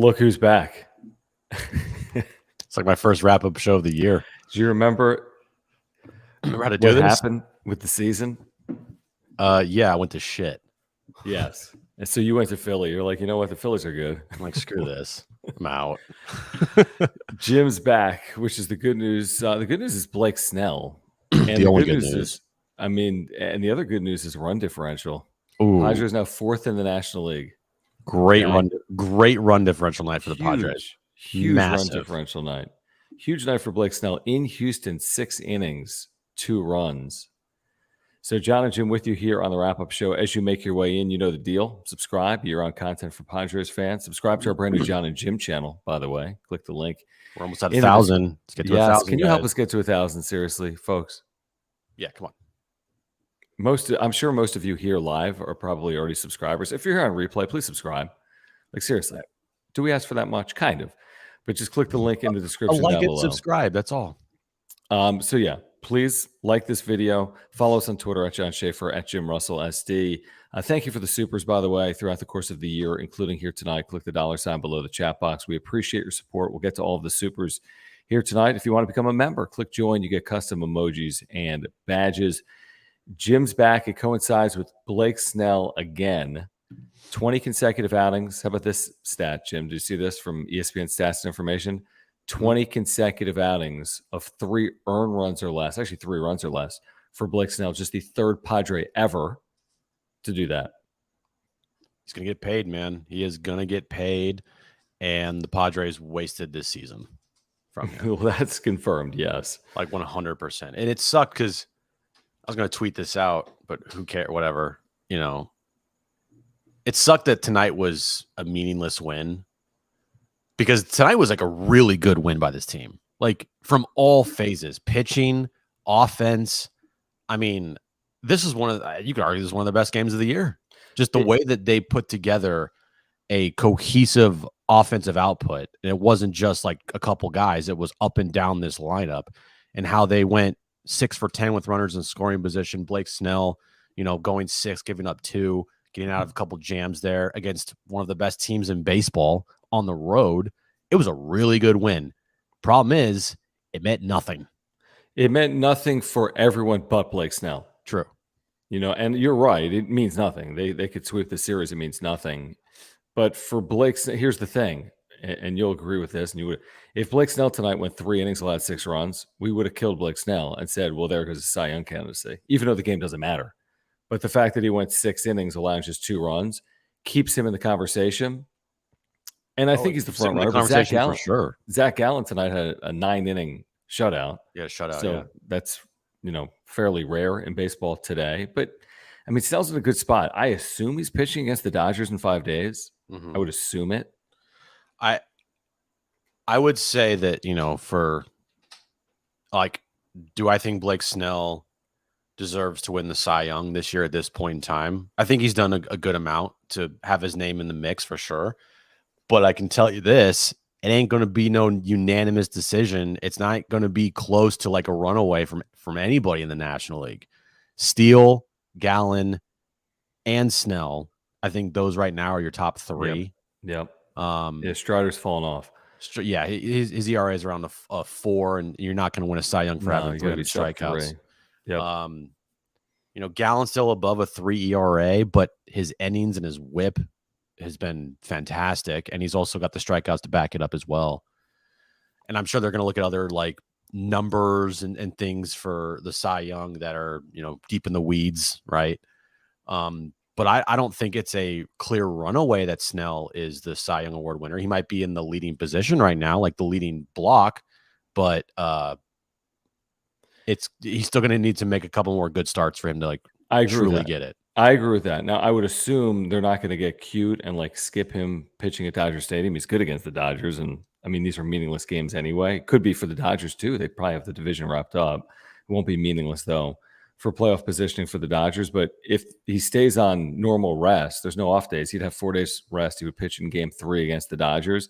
Look who's back. It's like my first wrap-up show of the year. Do you remember how to do what this? happened with the season? Yeah, I went to shit. Yes. And so you went to Philly. You're like, you know what? The Phillies are good. I'm like, screw this. I'm out. Jim's back, which is the good news. The good news is Blake Snell. And the only good good news news is, and the other good news is run differential. Ooh. Padres now 4th in the National League. Great run differential night for the Padres. Huge Massive. run differential night. Huge night for Blake Snell in Houston, 6 innings, 2 runs. So John and Jim with you here on the wrap-up show. As you make your way in, you know the deal. Subscribe. You're on content for Padres fans. Subscribe to our brand new John and Jim channel, by the way. Click the link. We're almost at 1,000. Let's get to 1,000. Can you help us get to 1,000? Seriously, folks. Yeah, come on. I'm sure most of you here live are probably already subscribers. If you're here on replay, please subscribe. Like, seriously, do we ask for that much? Kind of. But just click the link in the description down below. Subscribe. That's all. So, yeah, please like this video. Follow us on Twitter at John Schaefer, at Jim Russell SD. Thank you for the supers, by the way, throughout the course of the year, including here tonight. Click the $ below the chat box. We appreciate your support. We'll get to all of the supers here tonight. If you want to become a member, click join. You get custom emojis and badges. Jim's back. It coincides with Blake Snell again. 20 consecutive outings. How about this stat, Jim? Did you see this from ESPN Stats and Information? 20 consecutive outings of 3 earned runs or less, actually 3 runs or less for Blake Snell, just the 3rd Padre ever to do that. He's going to get paid, man. He is going to get paid, and the Padres wasted this season from him. Well, that's confirmed, yes. Like 100%. And it sucked because I was going to tweet this out, but who cares? Whatever, It sucked that tonight was a meaningless win because tonight was like a really good win by this team. Like from all phases, pitching, offense. I mean, this is you could argue this is one of the best games of the year. Just the way that they put together a cohesive offensive output. And it wasn't just like a couple guys. It was up and down this lineup and how they went 6 for 10 with runners in scoring position. Blake Snell, going 6, giving up 2, getting out of a couple jams there against one of the best teams in baseball on the road. It was a really good win. Problem is, it meant nothing. It meant nothing for everyone but Blake Snell. True. And you're right. It means nothing. They could sweep the series. It means nothing. But for Blake, here's the thing, and you'll agree with this. And if Blake Snell tonight went 3 innings, allowed 6 runs, we would have killed Blake Snell and said, well, there goes the Cy Young candidacy, even though the game doesn't matter. But the fact that he went 6 innings, allowing just 2 runs, keeps him in the conversation. And I think he's the front runner. Conversation for sure. Zach Gallen tonight had a 9-inning shutout. Yeah, shutout. So that's fairly rare in baseball today. But I mean, Snell's in a good spot. I assume he's pitching against the Dodgers in 5 days. Mm-hmm. I would assume it. I would say that for do I think Blake Snell deserves to win the Cy Young this year at this point in time? I think he's done a good amount to have his name in the mix for sure. But I can tell you this, it ain't going to be no unanimous decision. It's not going to be close to like a runaway from anybody in the National League. Steele, Gallen, and Snell, I think those right now are your top 3. Yep. Strider's fallen off. Yeah, his ERA is around a 4, and you're not going to win a Cy Young for having 300 strikeouts. Yep. Gallen's still above a 3 ERA, but his innings and his whip has been fantastic, and he's also got the strikeouts to back it up as well. And I'm sure they're going to look at other like numbers and things for the Cy Young that are deep in the weeds, right? But I don't think it's a clear runaway that Snell is the Cy Young Award winner. He might be in the leading position right now, like the leading block, but he's still going to need to make a couple more good starts for him to truly get it. I agree with that. Now, I would assume they're not going to get cute and skip him pitching at Dodger Stadium. He's good against the Dodgers, and I mean, these are meaningless games anyway. Could be for the Dodgers too. They probably have the division wrapped up. It won't be meaningless though for playoff positioning for the Dodgers. But if he stays on normal rest, there's no off days. He'd have 4 days rest. He would pitch in Game 3 against the Dodgers,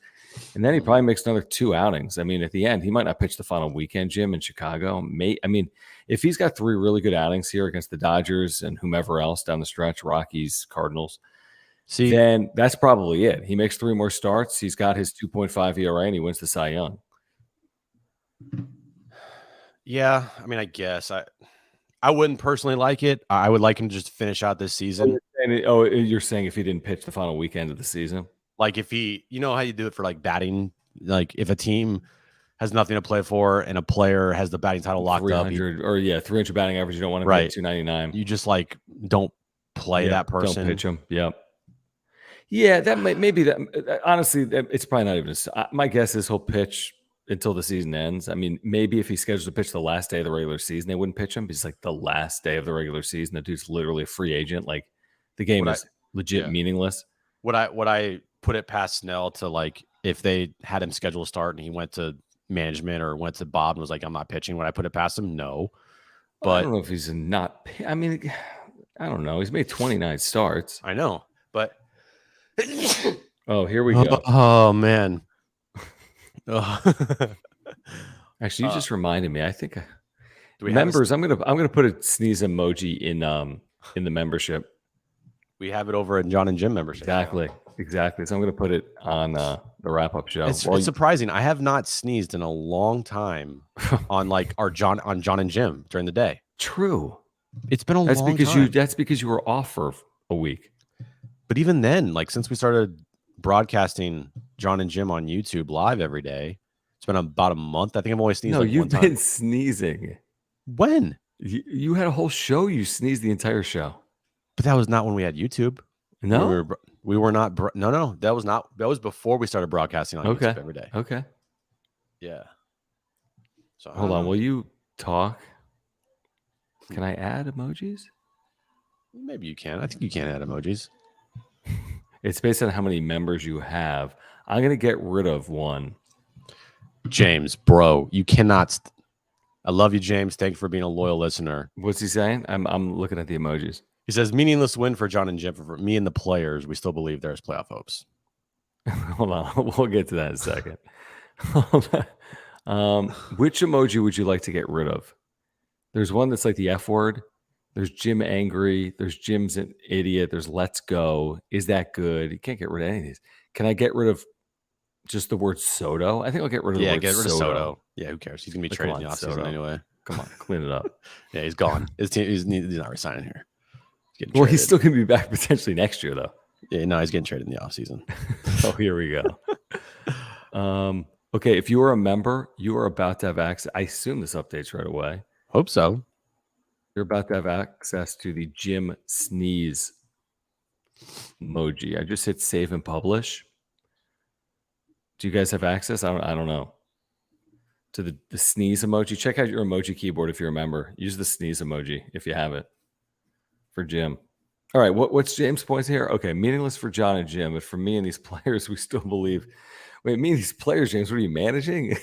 and then he probably makes another 2 outings. I mean, at the end, he might not pitch the final weekend, Jim, in Chicago. If he's got 3 really good outings here against the Dodgers and whomever else down the stretch, Rockies, Cardinals, See, then that's probably it. He makes 3 more starts. He's got his 2.5 ERA, and he wins the Cy Young. yeah, I mean, I guess I wouldn't personally like it. I would like him to just finish out this season. You're saying if he didn't pitch the final weekend of the season? Like if he, you know how you do it for like batting, like if a team has nothing to play for and a player has the batting title locked up, 300 batting average. You don't want to right, get 299. You just like don't play that person. Don't pitch him. Yep. Yeah, that maybe that. Honestly, it's probably not even. My guess is he'll pitch until the season ends. I mean, maybe if he scheduled to pitch the last day of the regular season, they wouldn't pitch him because like the last day of the regular season, the dude's literally a free agent. Like the game is legit meaningless. Would I put it past Snell to like if they had him scheduled to start and he went to management or went to Bob and was like, I'm not pitching, would I put it past him? No. But I don't know if he's not. I mean, I don't know. He's made 29 starts. I know, but oh, here we go. Oh man. Actually, you just reminded me. I think members. I'm gonna put a sneeze emoji in the membership. We have it over in John and Jim membership. Exactly. So I'm gonna put it on the wrap up show. It's surprising. I have not sneezed in a long time on like John and Jim during the day. True. It's been a long time. That's because you were off for a week. But even then, like since we started broadcasting John and Jim on YouTube live every day, it's been about a month. I think I've only sneezed. No, like you've one been time. Sneezing. When? You had a whole show. You sneezed the entire show. But that was not when we had YouTube. No, we were not. No, that was not. That was before we started broadcasting on YouTube every day. Okay. Yeah. So hold on. Will you talk? Can I add emojis? Maybe you can. I think you can add emojis. It's based on how many members you have. I'm going to get rid of one. James, bro, you cannot. I love you, James. Thank you for being a loyal listener. What's he saying? I'm looking at the emojis. He says, meaningless win for John and Jim. For me and the players, we still believe there's playoff hopes. Hold on. We'll get to that in a second. Which emoji would you like to get rid of? There's one that's like the F word. There's Jim angry. There's Jim's an idiot. There's let's go. Is that good? You can't get rid of any of these. Can I get rid of just the word Soto? I think I'll get rid of the word get rid Soto. of Soto. Yeah, who cares? He's going to be traded in the offseason anyway. Come on, clean it up. Yeah, he's gone. His team, he's not resigning here. He's still going to be back potentially next year, though. Yeah, no, he's getting traded in the offseason. Oh, here we go. Okay, if you are a member, you are about to have access. I assume this updates right away. Hope so. You're about to have access to the Jim sneeze emoji. I just hit save and publish. Do you guys have access? I don't know. To the sneeze emoji. Check out your emoji keyboard if you're a member. Use the sneeze emoji if you have it for Jim. All right, what's James' points here? Okay, meaningless for John and Jim, but for me and these players, we still believe. Wait, me and these players, James, what are you managing?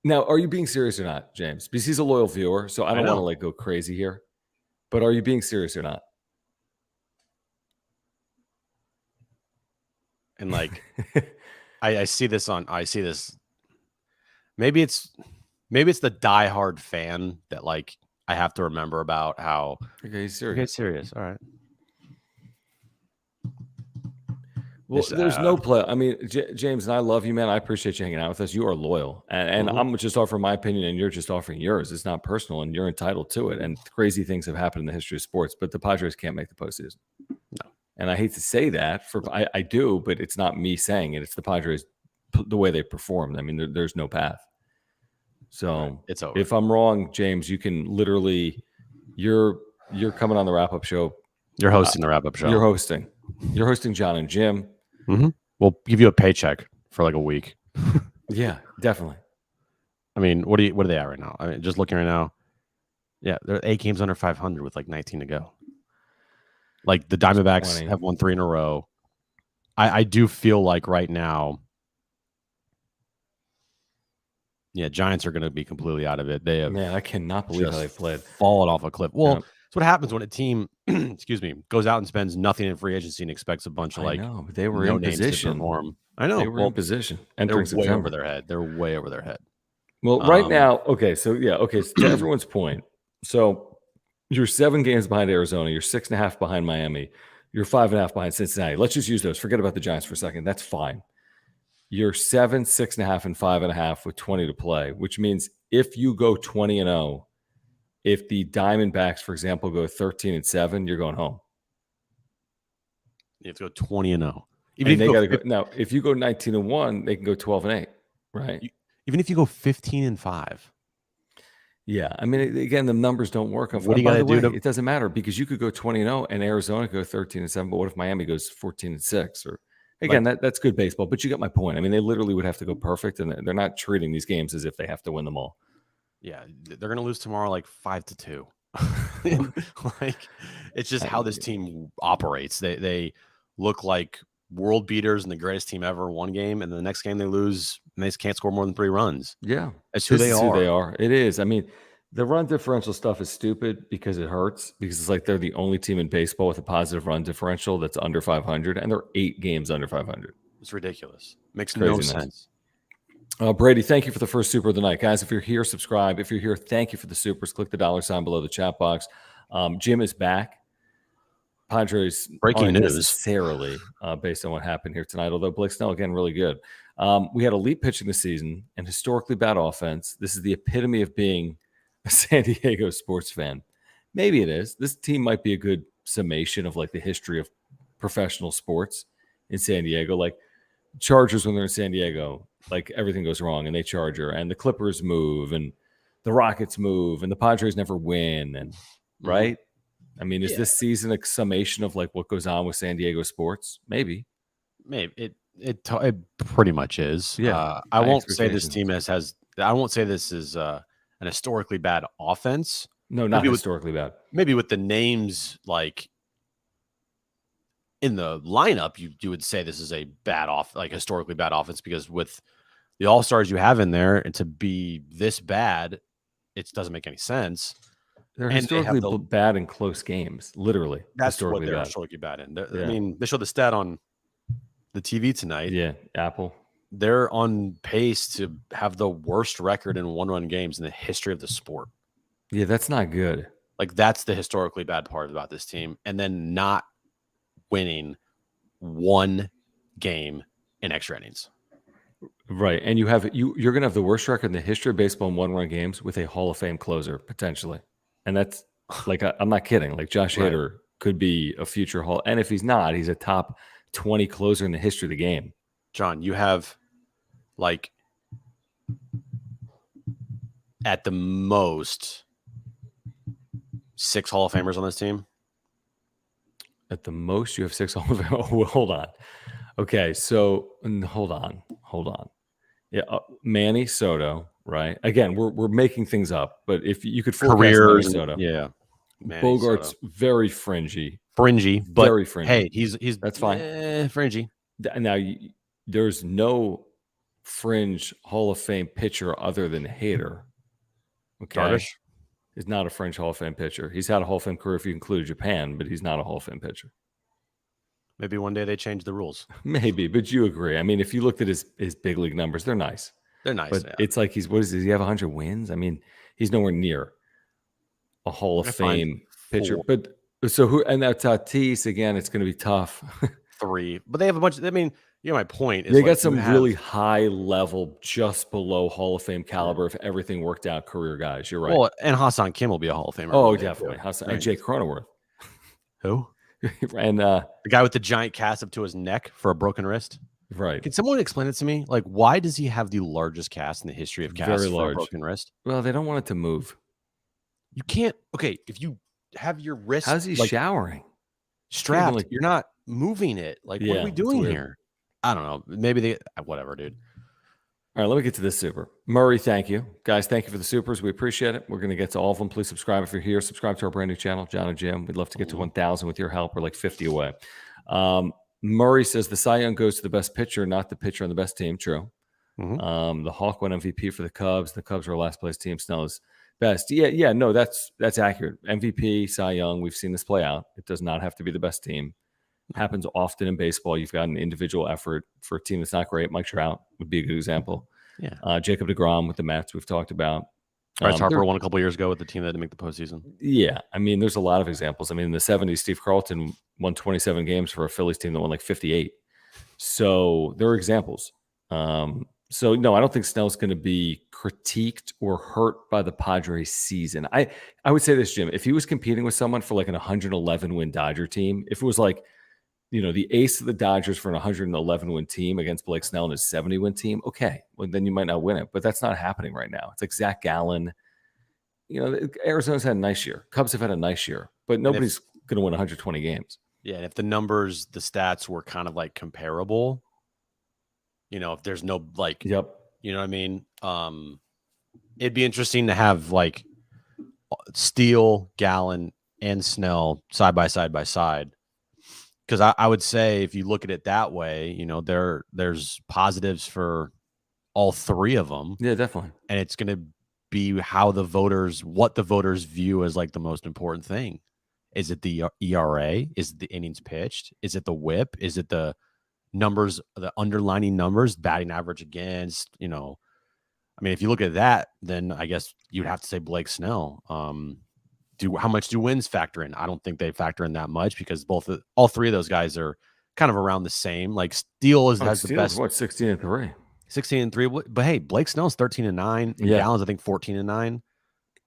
Now, are you being serious or not, James? Because he's a loyal viewer, so I don't want to like go crazy here. But are you being serious or not? And like, I see this. Maybe it's the diehard fan that like I have to remember about how. Okay, he's serious. Okay, serious. All right. Well, there's no play. I mean, James, and I love you, man. I appreciate you hanging out with us. You are loyal. And I'm just offering my opinion, and you're just offering yours. It's not personal, and you're entitled to it. And crazy things have happened in the history of sports, but the Padres can't make the postseason. No. And I hate to say that. I do, but it's not me saying it. It's the Padres, the way they performed. I mean, there's no path. So it's over. If I'm wrong, James, you can literally – you're coming on the wrap-up show. You're hosting the wrap-up show. You're hosting John and Jim. Mm-hmm. We'll give you a paycheck for like a week. Yeah, definitely. I mean, what are they at right now? I mean, just looking right now. Yeah, they're 8 games under 500 with like 19 to go. Like the Diamondbacks have won 3 in a row. I do feel like right now, yeah, Giants are going to be completely out of it. They have, man, I cannot believe how they played. Fallen off a cliff. Well, that's what happens when a team, excuse me, goes out and spends nothing in free agency and expects a bunch of like. I know, but they were in position. I know they were in position. They're way over their head. They're way over their head. Well, right now, okay, so to everyone's point, so You're 7 games behind Arizona. You're 6.5 behind Miami. You're 5.5 behind Cincinnati. Let's just use those. Forget about the Giants for a second. That's fine. You're 7, 6.5, and 5.5 with 20 to play, which means if you go 20-0, if the Diamondbacks, for example, go 13-7, you're going home. You have to go 20-0. Even they got to go now. If you go 19-1, they can go 12-8, right? Even if you go 15-5. Yeah, I mean, again, the numbers don't work. What do you got to do? It doesn't matter because you could go 20-0 and Arizona could go 13-7. But what if Miami goes 14-6? Or again, that's good baseball. But you got my point. I mean, they literally would have to go perfect, and they're not treating these games as if they have to win them all. Yeah, they're going to lose tomorrow like 5-2. Like, it's just how this team operates. They look like world beaters and the greatest team ever one game, and the next game they lose and they can't score more than 3 runs. Yeah, that's who they are. Who they are. It is. I mean, the run differential stuff is stupid because it hurts, because it's like they're the only team in baseball with a positive run differential that's under 500, and they're 8 games under 500. It's ridiculous. Makes no sense. Brady, thank you for the first super of the night. Guys, if you're here, subscribe. If you're here, thank you for the supers. Click the $sign below the chat box. Jim is back. Padres breaking news necessarily based on what happened here tonight, although Blake Snell, again, really good. We had elite pitching this season and historically bad offense. This is the epitome of being a San Diego sports fan. Maybe it is. This team might be a good summation of like the history of professional sports in San Diego. Like Chargers, when they're in San Diego, like everything goes wrong and they charger, and the Clippers move and the Rockets move and the Padres never win. And right. I mean, is this season a summation of like what goes on with San Diego sports? Maybe it pretty much is. Yeah. I won't say this team I won't say this is an historically bad offense. No, not historically bad. Maybe with the names like in the lineup, you would say this is a historically bad offense, because with the all-stars you have in there, and to be this bad, it doesn't make any sense. They're historically bad in close games, literally. That's what they're historically bad in. I mean, they showed the stat on the TV tonight. Yeah, Apple. They're on pace to have the worst record in one-run games in the history of the sport. Yeah, that's not good. Like, that's the historically bad part about this team. And then not winning one game in extra innings. Right. And you're going to have the worst record in the history of baseball in one-run games with a Hall of Fame closer, potentially. And that's like, I'm not kidding. Like Josh Hader could be a future Hall. And if he's not, he's a top 20 closer in the history of the game. John, you have like at the most 6 Hall of Famers on this team. At the most, you have 6 Hall of Famers. Oh, well, hold on. Okay. So hold on. Yeah. Manny Soto. Right. Again, we're making things up, but if you could forecast Manny Soto, Manny Bogart's Soto. very fringy, but very fringy. Hey, he's that's fine. Fringy. Now there's no fringe Hall of Fame pitcher other than Hader. Okay, Darvish is not a fringe Hall of Fame pitcher. He's had a Hall of Fame career if you include Japan, but he's not a Hall of Fame pitcher. Maybe one day they change the rules. Maybe, but you agree. I mean, if you looked at his big league numbers, they're nice. They're nice, but it's like does he have 100 wins? I mean, he's nowhere near a Hall of Fame pitcher. But so who? And that's Tatis again. It's going to be tough. 3, but they have a bunch. I mean, my point is they got some really high level, just below Hall of Fame caliber. If everything worked out, career guys. You're right. Well, and Hassan Kim will be a Hall of Famer. Oh, definitely. Hassan and Jake Cronenworth. Who? And the guy with the giant cast up to his neck for a broken wrist. Right. Can someone explain it to me? Like, why does he have the largest cast in the history of casts for a broken wrist? Well, they don't want it to move. You can't. Okay, if you have your wrist, how's he showering? Strapped. You're not moving it. Like, what are we doing here? I don't know. Maybe whatever, dude. All right, let me get to this super. Murray, thank you. Guys, thank you for the supers. We appreciate it. We're going to get to all of them. Please subscribe if you're here. Subscribe to our brand new channel, John and Jim. We'd love to get to 1,000 with your help. We're like 50 away. Murray says the Cy Young goes to the best pitcher, not the pitcher on the best team. True. The Hawk won MVP for the Cubs. The Cubs are a last place team. Snell is best. Yeah. No, that's accurate. MVP, Cy Young. We've seen this play out. It does not have to be the best team. Happens often in baseball. You've got an individual effort for a team that's not great. Mike Trout would be a good example. Yeah. Jacob deGrom with the Mets we've talked about. Bryce There, Harper won a couple years ago with the team that didn't make the postseason. yeah, I mean, there's a lot of examples. I mean, in the 70s, Steve Carlton won 27 games for a Phillies team that won like 58. So there are examples. So no, I don't think Snell's going to be critiqued or hurt by the Padres season. I would say this, Jim, if he was competing with someone for like an 111 win Dodger team, if it was like, the ace of the Dodgers for an 111 win team against Blake Snell and his 70 win team, okay, well, then you might not win it. But that's not happening right now. It's like Zach Gallen. Arizona's had a nice year. Cubs have had a nice year, but nobody's going to win 120 games. Yeah, and if the numbers, the stats were kind of like comparable, if there's no like, Yep. You know what I mean? It'd be interesting to have like Steele, Gallen, and Snell side by side. Because I would say if you look at it that way, there's positives for all three of them. Yeah, definitely. And it's going to be what the voters view as like the most important thing. Is it the ERA? Is it the innings pitched? Is it the WHIP? Is it the numbers, the underlining numbers, batting average against, I mean, if you look at that, then I guess you'd have to say Blake Snell. How much do wins factor in? I don't think they factor in that much because all three of those guys are kind of around the same. Like Steele has the best. What, 16-3? 16-3. But hey, Blake Snell's 13-9, and Gallen's I think 14-9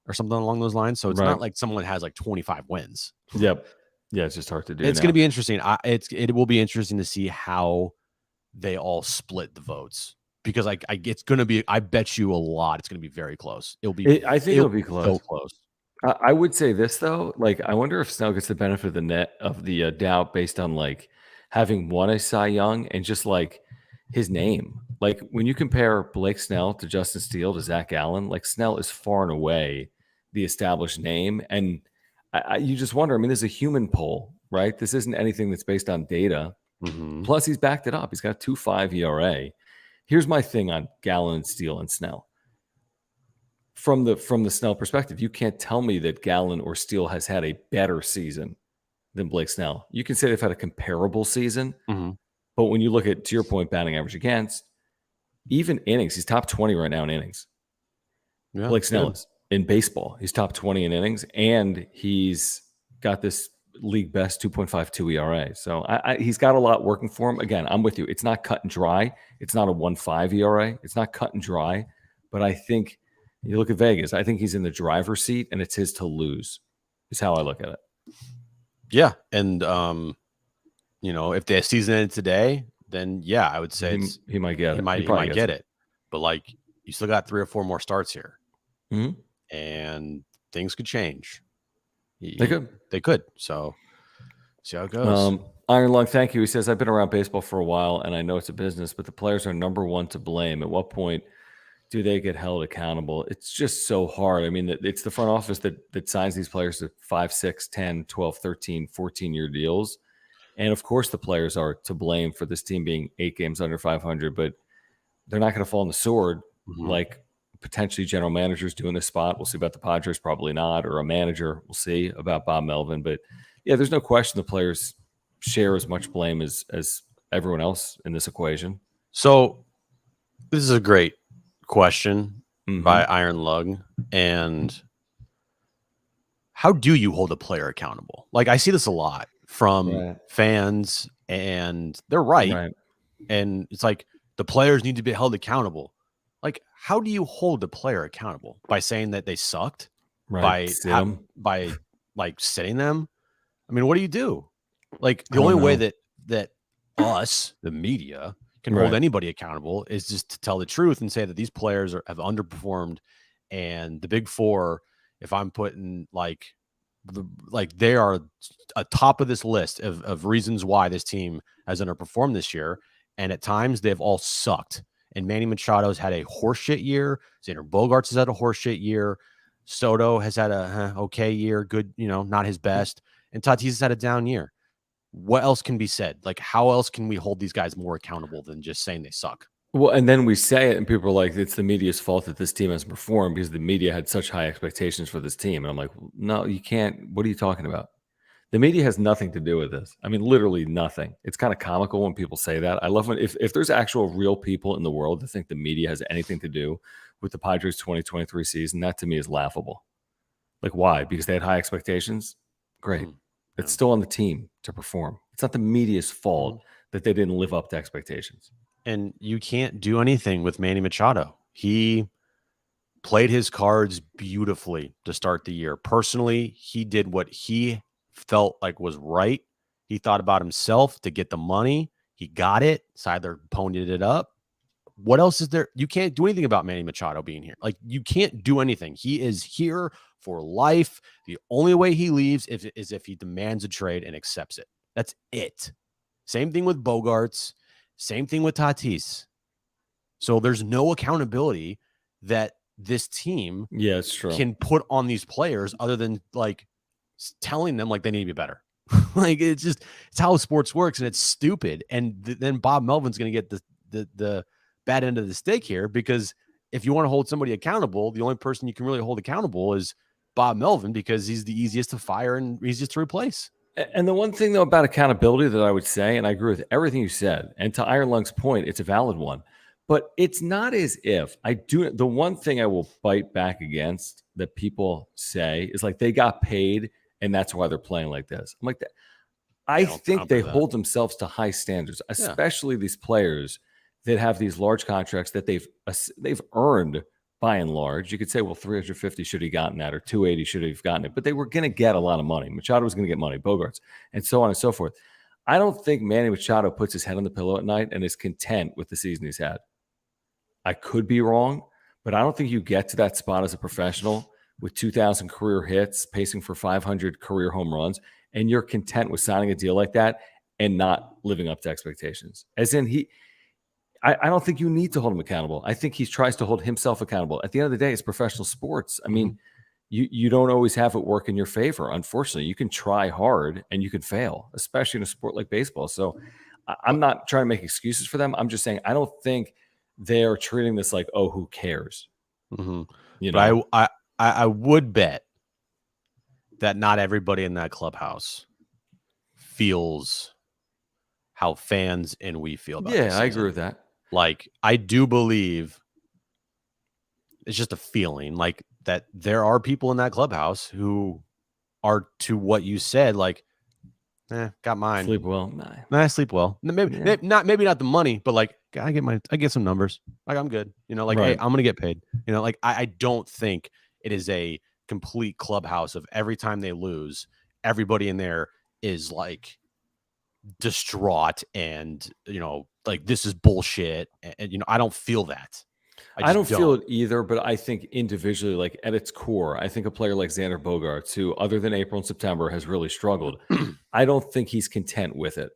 or something along those lines. So it's not like someone has like 25 wins. Yep. Yeah, it's just hard to do. It's going to be interesting. It will be interesting to see how they all split the votes because it's going to be. I bet you a lot. It's going to be very close. I think it'll be close. So close. I would say this though. Like, I wonder if Snell gets the benefit of the doubt based on like having won a Cy Young and just like his name. Like when you compare Blake Snell to Justin Steele to Zach Gallen, like Snell is far and away the established name. And you just wonder, I mean, this is a human poll, right? This isn't anything that's based on data. Mm-hmm. Plus he's backed it up. He's got a 2.5 ERA. Here's my thing on Gallen, Steele, and Snell. From the Snell perspective, you can't tell me that Gallen or Steele has had a better season than Blake Snell. You can say they've had a comparable season, but when you look at, to your point, batting average against, even innings, he's top 20 right now in innings. Yeah, Blake Snell is in baseball. He's top 20 in innings, and he's got this league best 2.52 ERA. So he's got a lot working for him. Again, I'm with you. It's not cut and dry. It's not a 1.5 ERA. It's not cut and dry, but I think you look at Vegas, I think he's in the driver's seat and it's his to lose is how I look at it. Yeah. And, if the season ended today, then yeah, I would say he might get it. He might get it. But like, you still got 3 or 4 more starts here and things could change. They could. So see how it goes. Iron Lung, thank you. He says, I've been around baseball for a while and I know it's a business, but the players are number one to blame. At what point do they get held accountable? It's just so hard. I mean, it's the front office that signs these players to 5, 6, 10, 12, 13, 14-year deals. And of course, the players are to blame for this team being 8 games under 500, but they're not going to fall on the sword like potentially general managers do in this spot. We'll see about the Padres, probably not, or a manager. We'll see about Bob Melvin. But yeah, there's no question the players share as much blame as everyone else in this equation. So this is a great question by Iron Lug. And how do you hold a player accountable? Like, I see this a lot from fans, and they're right. And it's like the players need to be held accountable. Like, how do you hold the player accountable? By saying that they sucked? By like sitting them? I mean, what do you do? Like, the only way that us, the media, can hold anybody accountable is just to tell the truth and say that these players have underperformed, and the big four, if I'm putting they are a top of this list of reasons why this team has underperformed this year. And at times they've all sucked. And Manny Machado's had a horseshit year. Xander Bogaerts has had a horseshit year. Soto has had a okay year. Good, not his best. And Tatis has had a down year. What else can be said? Like, how else can we hold these guys more accountable than just saying they suck? Well, and then we say it, and people are like, it's the media's fault that this team hasn't performed because the media had such high expectations for this team. And I'm like, no, you can't. What are you talking about? The media has nothing to do with this. I mean, literally nothing. It's kind of comical when people say that. I love when if there's actual real people in the world that think the media has anything to do with the Padres 2023 season. That to me is laughable. Like, why? Because they had high expectations? Great. It's still on the team to perform. It's not the media's fault that they didn't live up to expectations. And you can't do anything with Manny Machado. He played his cards beautifully to start the year. Personally, he did what he felt like was right. He thought about himself to get the money. He got it. Seidler ponied it up. What else is there? You can't do anything about Manny Machado being here. Like, you can't do anything. He is here for life. The only way he leaves is if he demands a trade and accepts it. That's it. Same thing with Bogarts. Same thing with Tatis. So there's no accountability that this team it's true. can put on these players other than like telling them like they need to be better. Like, it's how sports works, and it's stupid. And then Bob Melvin's going to get the bad end of the stick here, because if you want to hold somebody accountable, the only person you can really hold accountable is Bob Melvin, because he's the easiest to fire and easiest to replace. And the one thing, though, about accountability that I would say, and I agree with everything you said, and to Iron Lung's point, it's a valid one, but it's not as if the one thing I will fight back against that people say is like they got paid and that's why they're playing like this. I'm like, I think they hold themselves to high standards, especially these players that have these large contracts that they've earned by and large. You could say, well, 350 should have gotten that, or 280 should have gotten it, but they were going to get a lot of money. Machado was going to get money, Bogarts, and so on and so forth. I don't think Manny Machado puts his head on the pillow at night and is content with the season he's had. I could be wrong, but I don't think you get to that spot as a professional with 2,000 career hits, pacing for 500 career home runs, and you're content with signing a deal like that and not living up to expectations. As in, I don't think you need to hold him accountable. I think he tries to hold himself accountable. At the end of the day, it's professional sports. I mean, you don't always have it work in your favor. Unfortunately, you can try hard and you can fail, especially in a sport like baseball. So I'm not trying to make excuses for them. I'm just saying I don't think they're treating this like, oh, who cares? You know? But I would bet that not everybody in that clubhouse feels how fans and we feel about this I agree with that. Like, I do believe it's just a feeling like that there are people in that clubhouse who are, to what you said, like, got mine. Sleep well. Nah, I sleep well. Maybe not the money, but like, I get some numbers. Like, I'm good. You know, like, hey, I'm gonna get paid. You know, like, I don't think it is a complete clubhouse of every time they lose, everybody in there is like distraught and, you know, like, this is bullshit. And you know, I don't feel that. I don't feel it either, but I think individually, like at its core, I think a player like Xander Bogaerts, who other than April and September has really struggled, I don't think he's content with it.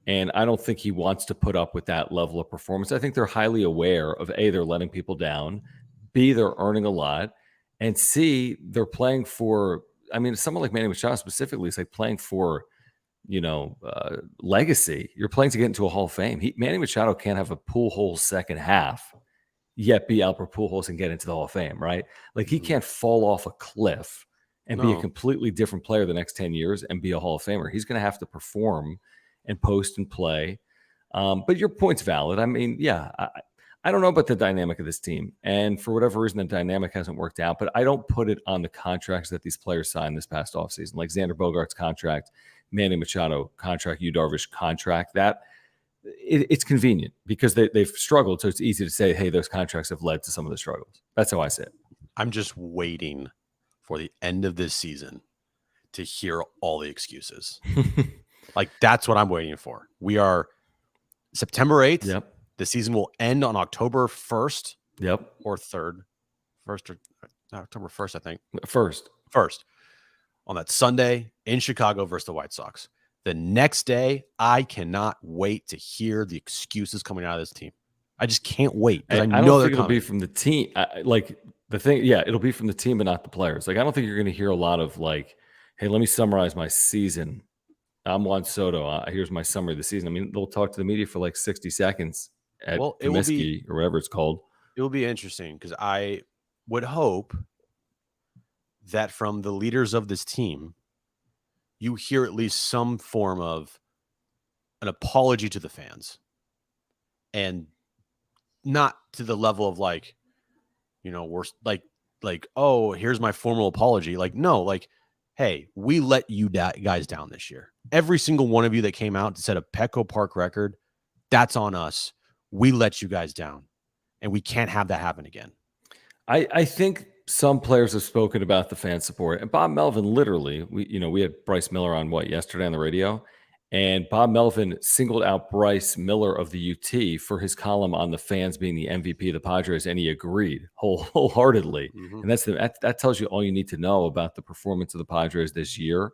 And I don't think he wants to put up with that level of performance. I think they're highly aware of A, they're letting people down, B, they're earning a lot, and C, they're playing for, I mean, someone like Manny Machado specifically is like playing for, you know, legacy. You're playing to get into a Hall of Fame. Manny Machado can't have a Pujols second half, yet be Albert Pujols and get into the Hall of Fame, right? Like, he can't fall off a cliff and be a completely different player the next 10 years and be a Hall of Famer. He's going to have to perform and post and play. But your point's valid. I mean, I don't know about the dynamic of this team. And for whatever reason, the dynamic hasn't worked out. But I don't put it on the contracts that these players signed this past offseason, like Xander Bogaerts' contract, Manny Machado contract, Yu Darvish contract. That it's convenient because they've struggled. So it's easy to say, hey, those contracts have led to some of the struggles. That's how I say it. I'm just waiting for the end of this season to hear all the excuses. Like, that's what I'm waiting for. We are September 8th. Yep. The season will end on October 1st. Yep. Or 3rd. First or October 1st, I think. First. On that Sunday in Chicago versus the White Sox. The next day, I cannot wait to hear the excuses coming out of this team. I just can't wait. I know don't they're think it'll be from the team. It'll be from the team, but not the players. Like, I don't think you're going to hear a lot of like, hey, let me summarize my season. I'm Juan Soto. Here's my summary of the season. I mean, they'll talk to the media for like 60 seconds at Comiskey or whatever it's called. It will be interesting because I would hope that from the leaders of this team, you hear at least some form of an apology to the fans, and not to the level of like, we're like, oh, here's my formal apology. Like, no, like, hey, we let you guys down this year. Every single one of you that came out to set a Petco Park record, that's on us. We let you guys down, and we can't have that happen again. I think some players have spoken about the fan support, and Bob Melvin literally, we had Bryce Miller on yesterday on the radio, and Bob Melvin singled out Bryce Miller of the UT for his column on the fans being the MVP of the Padres, and he agreed wholeheartedly. Mm-hmm. And that tells you all you need to know about the performance of the Padres this year.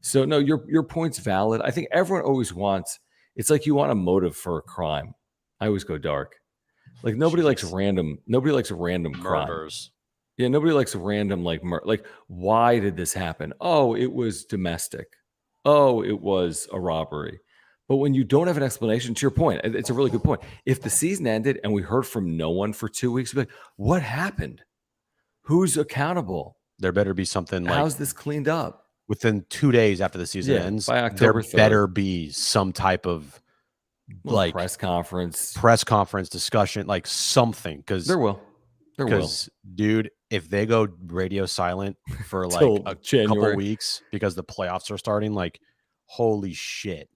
So no, your point's valid. I think everyone always wants. It's like you want a motive for a crime. I always go dark. Like nobody likes random crime. Murders. Yeah, nobody likes random like why did this happen? Oh, it was domestic. Oh, it was a robbery. But when you don't have an explanation, to your point, it's a really good point. If the season ended and we heard from no one for 2 weeks, we'd be like, what happened? Who's accountable? There better be something like, how's this cleaned up? Within 2 days after the season ends, by October there better be some type of like press conference discussion, like something, because there will. Dude, if they go radio silent for like a couple weeks because the playoffs are starting, like, holy shit.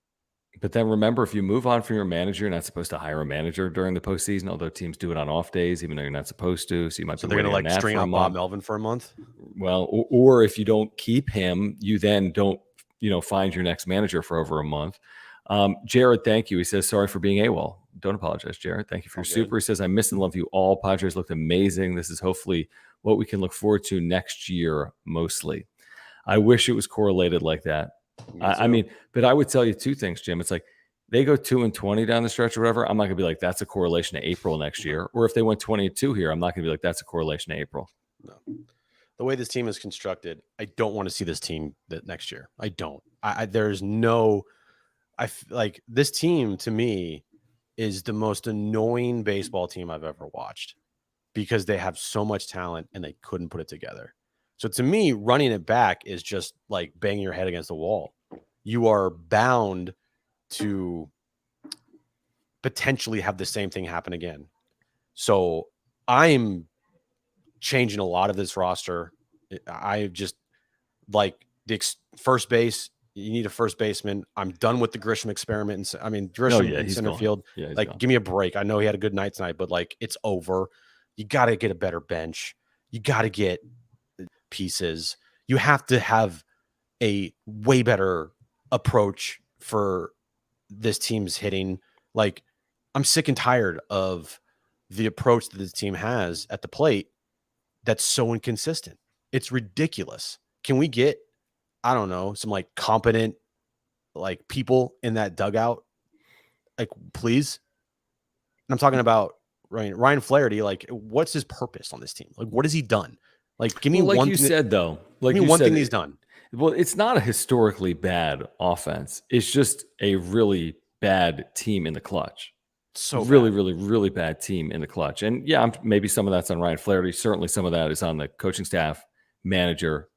But then remember, if you move on from your manager, you're not supposed to hire a manager during the postseason, although teams do it on off days, even though you're not supposed to. So you might. So they're going to like string out Bob Melvin for a month. Well, or if you don't keep him, you then don't, find your next manager for over a month. Jared, thank you. He says, sorry for being AWOL. Don't apologize, Jared. Thank you for your super. He says, I miss and love you all. Padres looked amazing. This is hopefully what we can look forward to next year, mostly. I wish it was correlated like that. I mean, but I would tell you two things, Jim. It's like they go 2-20 down the stretch or whatever. I'm not going to be like, that's a correlation to April next year. Or if they went 20-2 here, I'm not going to be like, that's a correlation to April. No. The way this team is constructed, I don't want to see this team that next year. I don't. There's no... I like this team to me is the most annoying baseball team I've ever watched because they have so much talent and they couldn't put it together. So to me, running it back is just like banging your head against the wall. You are bound to potentially have the same thing happen again. So I'm changing a lot of this roster. I just like the first base. You need a first baseman. I'm done with the Grisham experiment. Grisham in center field. Yeah, like, give me a break. I know he had a good night tonight, but like, it's over. You got to get a better bench. You got to get pieces. You have to have a way better approach for this team's hitting. Like, I'm sick and tired of the approach that this team has at the plate that's so inconsistent. It's ridiculous. Can we get, I don't know, some like competent like people in that dugout? Like, please. And I'm talking about Ryan Flaherty. Like, what's his purpose on this team? Like, what has he done? Like, give me one. Like you said, though. Like, give me one thing he's done. Well, it's not a historically bad offense. It's just a really bad team in the clutch. So really bad team in the clutch. And yeah, maybe some of that's on Ryan Flaherty. Certainly some of that is on the coaching staff, manager.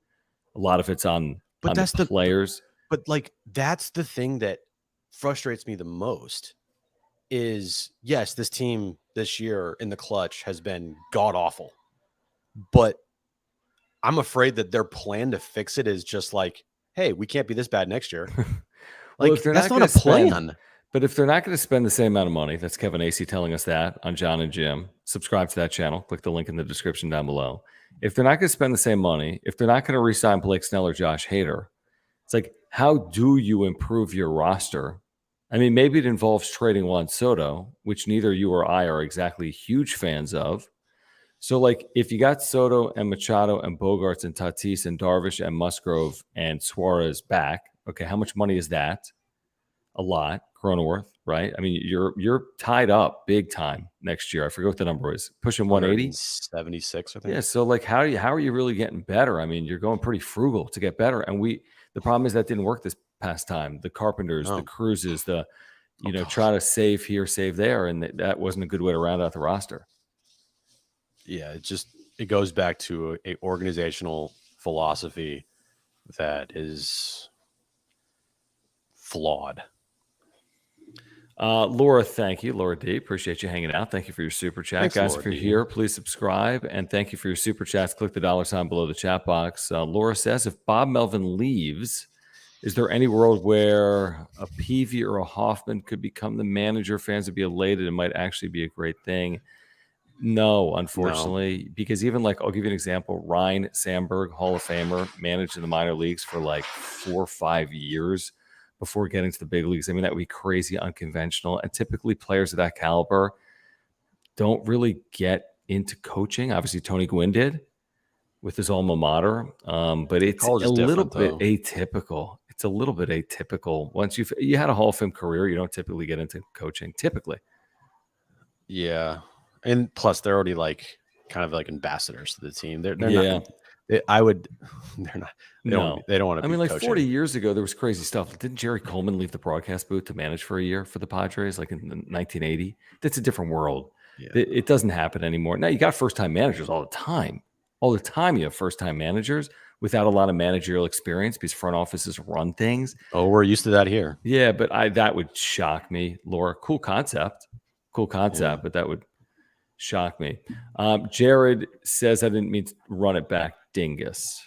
A lot of it's on that's the players. But like, that's the thing that frustrates me the most is, yes, this team this year in the clutch has been god awful, but I'm afraid that their plan to fix it is just like, hey, we can't be this bad next year. Like, well, that's not a plan. But if they're not going to spend the same amount of money, that's Kevin Acey telling us that on John and Jim. Subscribe to that channel. Click the link in the description down below. If they're not going to spend the same money, if they're not going to re-sign Blake Snell or Josh Hader, it's like, how do you improve your roster? I mean, maybe it involves trading Juan Soto, which neither you or I are exactly huge fans of. So, like, if you got Soto and Machado and Bogarts and Tatis and Darvish and Musgrove and Suarez back, okay, how much money is that? A lot. Cronenworth, right? I mean, you're tied up big time next year. I forget what the number is. Pushing 180, 76, I think. Yeah. So, like, how are you really getting better? I mean, you're going pretty frugal to get better, and the problem is that didn't work this past time. The Carpenters, the Cruzes, try to save here, save there, and that wasn't a good way to round out the roster. Yeah, it goes back to a organizational philosophy that is flawed. Laura, thank you. Laura D, appreciate you hanging out. Thank you for your super chat. Thanks, Guys, Laura if you're D. here, please subscribe. And thank you for your super chats. Click the $ below the chat box. Laura says, if Bob Melvin leaves, is there any world where a Peavy or a Hoffman could become the manager? Fans would be elated. It might actually be a great thing. No, unfortunately, because even like, I'll give you an example. Ryan Sandberg, Hall of Famer, managed in the minor leagues for like 4 or 5 years before getting to the big leagues. I mean, that would be crazy unconventional. And typically players of that caliber don't really get into coaching. Obviously, Tony Gwynn did with his alma mater, but it's College a is little different, bit though. atypical. It's a little bit atypical. Once you had a Hall of Fame career, you don't typically get into coaching. Typically. Yeah. And plus, they're already like kind of like ambassadors to the team. They're Yeah. not. I would. They're not. They No. don't want to I be mean, like coaching. 40 years ago, there was crazy stuff. Didn't Jerry Coleman leave the broadcast booth to manage for a year for the Padres, like in 1980? That's a different world. Yeah. It doesn't happen anymore. Now, you got first-time managers all the time. All the time you have first-time managers without a lot of managerial experience because front offices run things. Oh, we're used to that here. Yeah, but that would shock me, Laura. Cool concept, Yeah. but that would shock me. Jared says I didn't mean to run it back, dingus.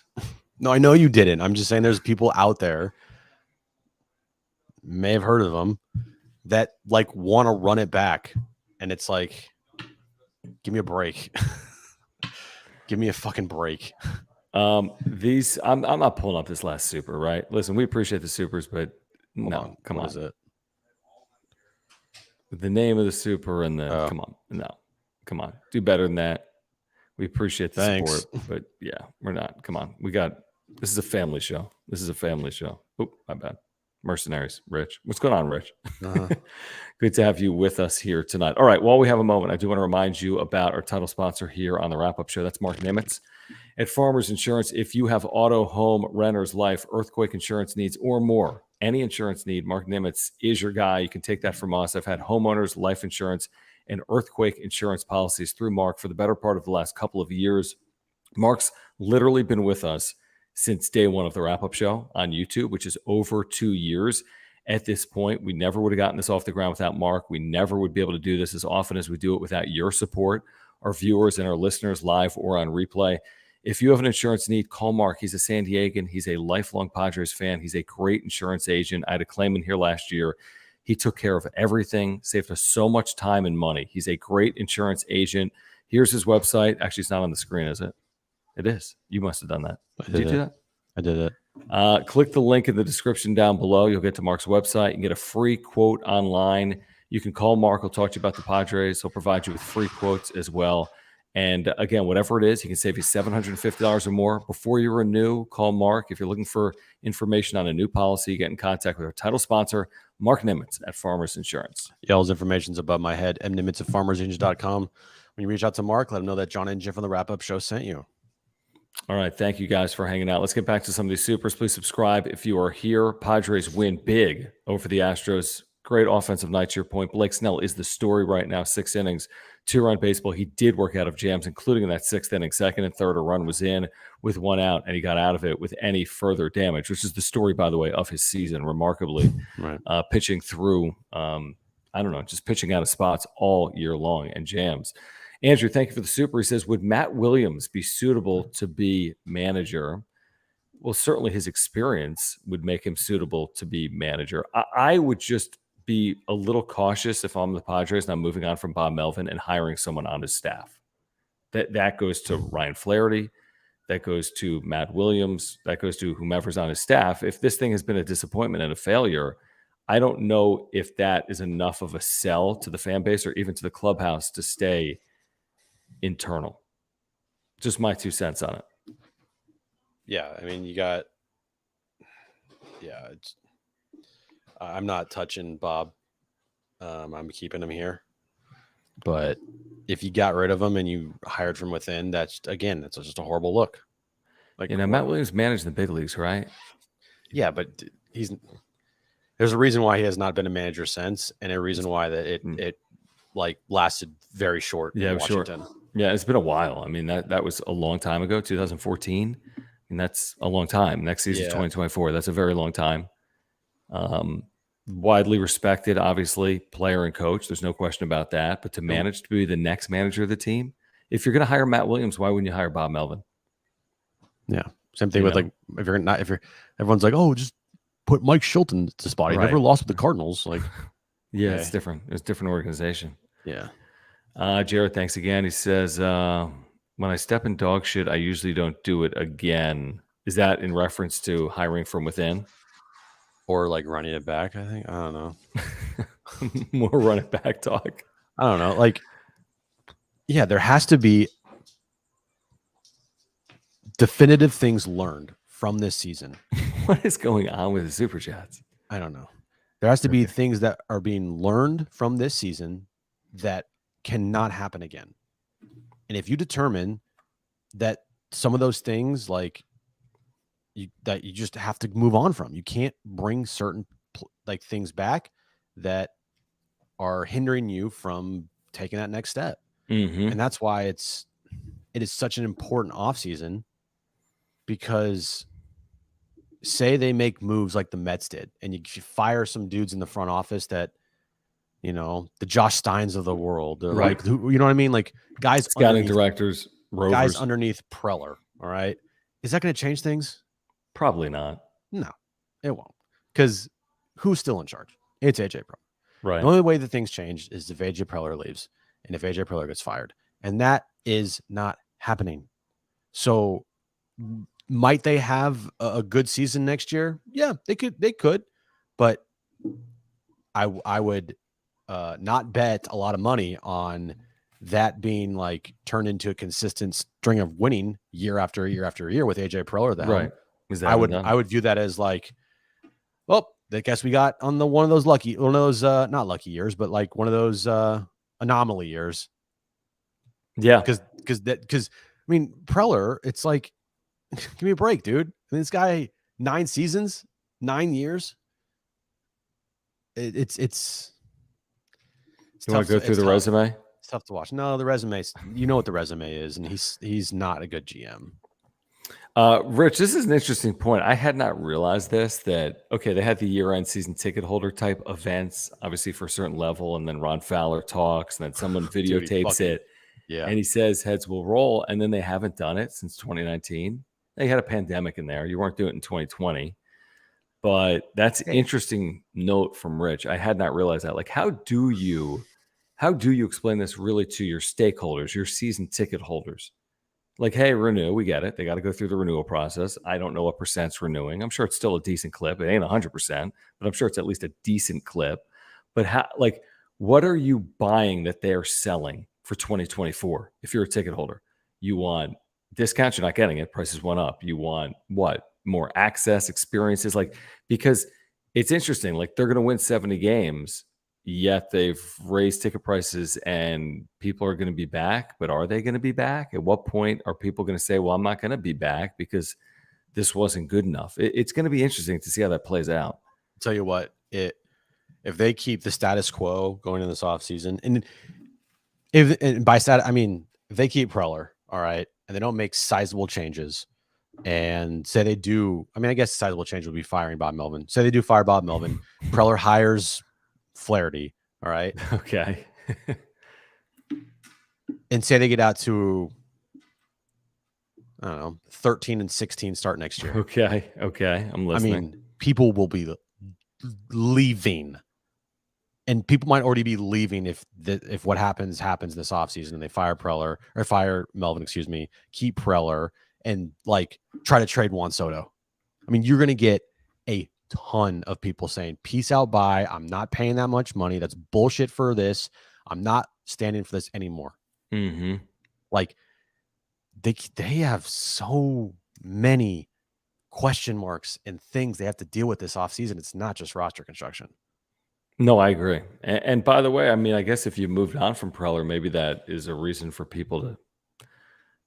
No, I know you didn't. I'm just saying there's people out there, may have heard of them, that like want to run it back. And it's like, give me a break. Give me a fucking break. I'm not pulling up this last super, right? Listen, we appreciate the supers, but Hold no, on. come What on. is it? The name of the super and the come on, do better than that. We appreciate the Thanks. support, but yeah, we're not. Come on, this is a family show. Oh, my bad. Mercenaries, Rich. What's going on, Rich? Good to have you with us here tonight. All right, while we have a moment, I do want to remind you about our title sponsor here on the wrap-up show. That's Mark Nimitz at Farmers Insurance. If you have auto, home, renters, life, earthquake insurance needs, or more, any insurance need, Mark Nimitz is your guy. You can take that from us. I've had homeowners, life insurance, and earthquake insurance policies through Mark for the better part of the last couple of years. Mark's literally been with us since day one of the wrap-up show on YouTube, which is over 2 years. At this point, we never would have gotten this off the ground without Mark. We never would be able to do this as often as we do it without your support, our viewers and our listeners live or on replay. If you have an insurance need, call Mark. He's a San Diegan. He's a lifelong Padres fan. He's a great insurance agent. I had a claim in here last year. He took care of everything, saved us so much time and money. He's a great insurance agent. Here's his website. Actually, it's not on the screen, is it? It is. You must have done that. Did you do that? I did it. Click the link in the description down below. You'll get to Mark's website. You can get a free quote online. You can call Mark. He'll talk to you about the Padres. He'll provide you with free quotes as well. And again, whatever it is, he can save you $750 or more. Before you renew, call Mark. If you're looking for information on a new policy, get in contact with our title sponsor, Mark Nimitz at Farmers Insurance. Y'all's information's above my head. mnimitz at farmersagent.com. When you reach out to Mark, let him know that John and Jim from the wrap-up show sent you. All right. Thank you guys for hanging out. Let's get back to some of these supers. Please subscribe if you are here. Padres win big over the Astros. Great offensive night, to your point. Blake Snell is the story right now. 6 innings, 2-run baseball. He did work out of jams, including in that 6th inning. Second and third, a run was in with 1 out, and he got out of it with any further damage, which is the story, by the way, of his season, remarkably. Right. Pitching through, just pitching out of spots all year long and jams. Andrew, thank you for the super. He says, would Matt Williams be suitable to be manager? Well, certainly his experience would make him suitable to be manager. I would just be a little cautious if I'm the Padres and I'm moving on from Bob Melvin and hiring someone on his staff. That goes to Ryan Flaherty. That goes to Matt Williams. That goes to whomever's on his staff. If this thing has been a disappointment and a failure, I don't know if that is enough of a sell to the fan base or even to the clubhouse to stay internal. Just my 2 cents on it. Yeah, I mean, I'm not touching Bob. I'm keeping him here. But if you got rid of him and you hired from within, that's just a horrible look. Like, Matt Williams managed the big leagues, right? Yeah, but there's a reason why he has not been a manager since, and a reason why that it lasted very short in Washington. Sure. Yeah, it's been a while. I mean, that was a long time ago, 2014. And that's a long time. Next season, 2024. That's a very long time. widely respected, obviously, player and coach. There's no question about that. But to manage to be the next manager of the team, if you're going to hire Matt Williams, why wouldn't you hire Bob Melvin? Yeah. Same thing with like if you're everyone's like, oh, just put Mike Shilton to spot. He never lost with the Cardinals. Like, yeah, it's different. It's a different organization. Yeah. Jared, thanks again. He says, when I step in dog shit, I usually don't do it again. Is that in reference to hiring from within? Or like running it back, I think. I don't know. More run it back talk. I don't know. Like, yeah, there has to be definitive things learned from this season. What is going on with the Super Chats? I don't know. There has to be things that are being learned from this season that cannot happen again. And if you determine that some of those things, like that you just have to move on from, you can't bring certain like things back that are hindering you from taking that next step. And that's why it is such an important offseason, because say they make moves like the Mets did and you fire some dudes in the front office that, you know, the Josh Steins of the world, they're like, you know what I mean? Like guys, scouting directors, rovers. Guys underneath Preller. All right. Is that going to change things? Probably not. No, it won't. Because who's still in charge? It's AJ Preller. Right. The only way that things change is if AJ Preller leaves and if AJ Preller gets fired. And that is not happening. So might they have a good season next year? Yeah, they could. But I would not bet a lot of money on that being like turned into a consistent string of winning year after year after year with AJ Preller. Right. I would view that as like, well, I guess we got on one of those not lucky years, but like one of those anomaly years. Yeah. Because I mean, Preller, it's like, give me a break, dude. I mean, this guy, 9 seasons, 9 years. It's you want to go through the resume? It's tough to watch. No, the resume, you know what the resume is, and he's not a good GM. Rich, this is an interesting point. I had not realized this, that, okay, they had the year-end season ticket holder type events, obviously for a certain level, and then Ron Fowler talks, and then someone videotapes it. Yeah. And he says heads will roll, and then they haven't done it since 2019. They had a pandemic in there. You weren't doing it in 2020. But that's an interesting note from Rich. I had not realized that. Like, how do you explain this really to your stakeholders, your season ticket holders? Like, hey, renew, we get it. They got to go through the renewal process. I don't know what percent's renewing. I'm sure it's still a decent clip. It ain't 100%, but I'm sure it's at least a decent clip. But what are you buying that they're selling for 2024? If you're a ticket holder, you want discounts, you're not getting it. Prices went up. You want what? More access, experiences, like, because it's interesting. Like, they're going to win 70 games, yet they've raised ticket prices and people are going to be back. But are they going to be back? At what point are people going to say, well, I'm not going to be back because this wasn't good enough? It's going to be interesting to see how that plays out. I'll tell you what, if they keep the status quo going in this offseason, and if they keep Preller, all right, and they don't make sizable changes, and say they do, I mean, I guess sizable change would be firing Bob Melvin. Say they do fire Bob Melvin, Preller hires Flaherty, all right? Okay. And say they get out to, I don't know, 13-16 start next year. Okay. I'm listening. I mean, people will be leaving. And people might already be leaving if what happens this offseason and they fire Melvin, keep Preller and like try to trade Juan Soto. I mean, you're going to get a ton of people saying, peace out, bye. I'm not paying that much money. That's bullshit for this. I'm not standing for this anymore. Like they have so many question marks and things they have to deal with this offseason. It's not just roster construction. No, I agree. And by the way, I mean, I guess if you moved on from Preller, maybe that is a reason for people to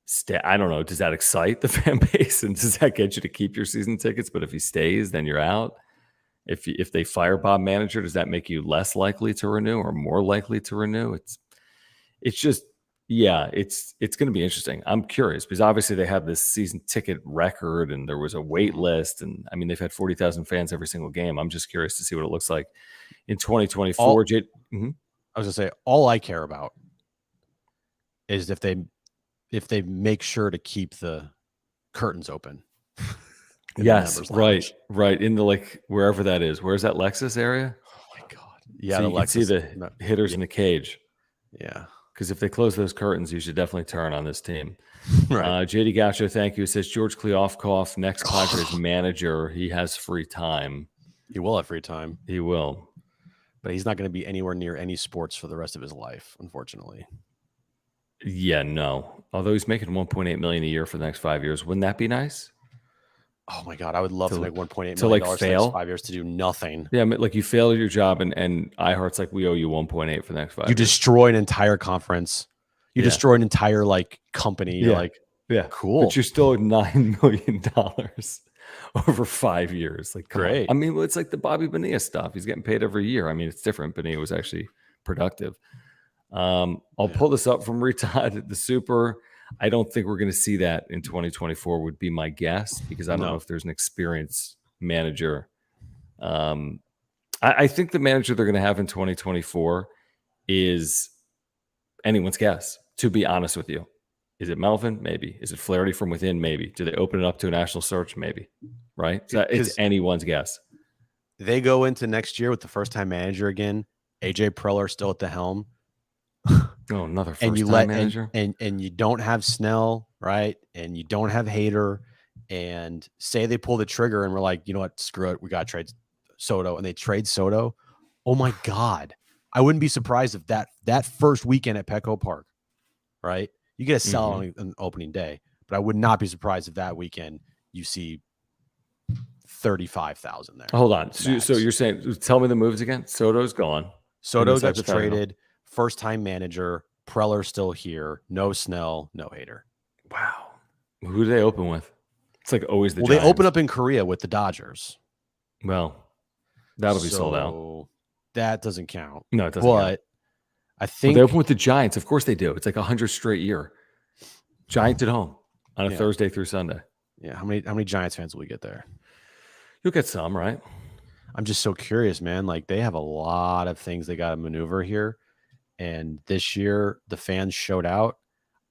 stay. I don't know. Does that excite the fan base, and does that get you to keep your season tickets? But if he stays, then you're out. If they fire Bob Manager, does that make you less likely to renew or more likely to renew? It's just Yeah, it's going to be interesting. I'm curious because obviously they have this season ticket record and there was a wait list. And I mean, they've had 40,000 fans every single game. I'm just curious to see what it looks like in 2024. I was gonna say, all I care about is if they make sure to keep the curtains open. Yes, right. In the, like, wherever that is. Where's that Lexus area? Oh my God. Yeah. So the you can see the hitters in the cage. Yeah. Because if they close those curtains, you should definitely turn on this team. Right. JD Gaucho, thank you. It says George Kleofkoff, next Padres manager. He has free time. He will have free time. He will. But he's not going to be anywhere near any sports for the rest of his life, unfortunately. Yeah, no. Although he's making $1.8 million a year for the next 5 years. Wouldn't that be nice? Oh my God, I would love to make $1.8 million to, like, for the next 5 years to do nothing. Yeah, I mean, like, you failed your job, and iHeart's like, we owe you 1.8 for the next 5 years. You destroy an entire conference. You destroy an entire, like, company. You're like, yeah, cool. But you're still $9 million over 5 years. Like, great. I mean, it's like the Bobby Bonilla stuff. He's getting paid every year. I mean, it's different. Bonilla was actually productive. I'll pull this up from Retod. The Super. I don't think we're going to see that in 2024 would be my guess, because I don't know if there's an experienced manager. I think the manager they're going to have in 2024 is anyone's guess, to be honest with you. Is it Melvin? Maybe. Is it Flaherty from within? Maybe. Do they open it up to a national search? Maybe. Right? So it's anyone's guess. They go into next year with the first-time manager again. AJ Preller still at the helm. Oh, another first-time manager. And you don't have Snell, right? And you don't have Hader. And say they pull the trigger and we're like, you know what? Screw it. We got to trade Soto. And they trade Soto. Oh, my God. I wouldn't be surprised if that first weekend at Petco Park, right? You get a sell on opening day. But I would not be surprised if that weekend you see 35,000 there. Hold on. So you're saying, tell me the moves again. Soto's gone. Soto gets traded. First-time manager. Preller still here. No Snell. No Hader. Wow. Who do they open with? It's like always the Giants. They open up in Korea with the Dodgers. Well, that'll be sold out. That doesn't count. No, it doesn't count. I think they open with the Giants. Of course they do. It's like 100 straight year. Giants at home on a Thursday through Sunday. Yeah. How many Giants fans will we get there? You'll get some, right? I'm just so curious, man. Like, they have a lot of things they got to maneuver here. And this year, the fans showed out.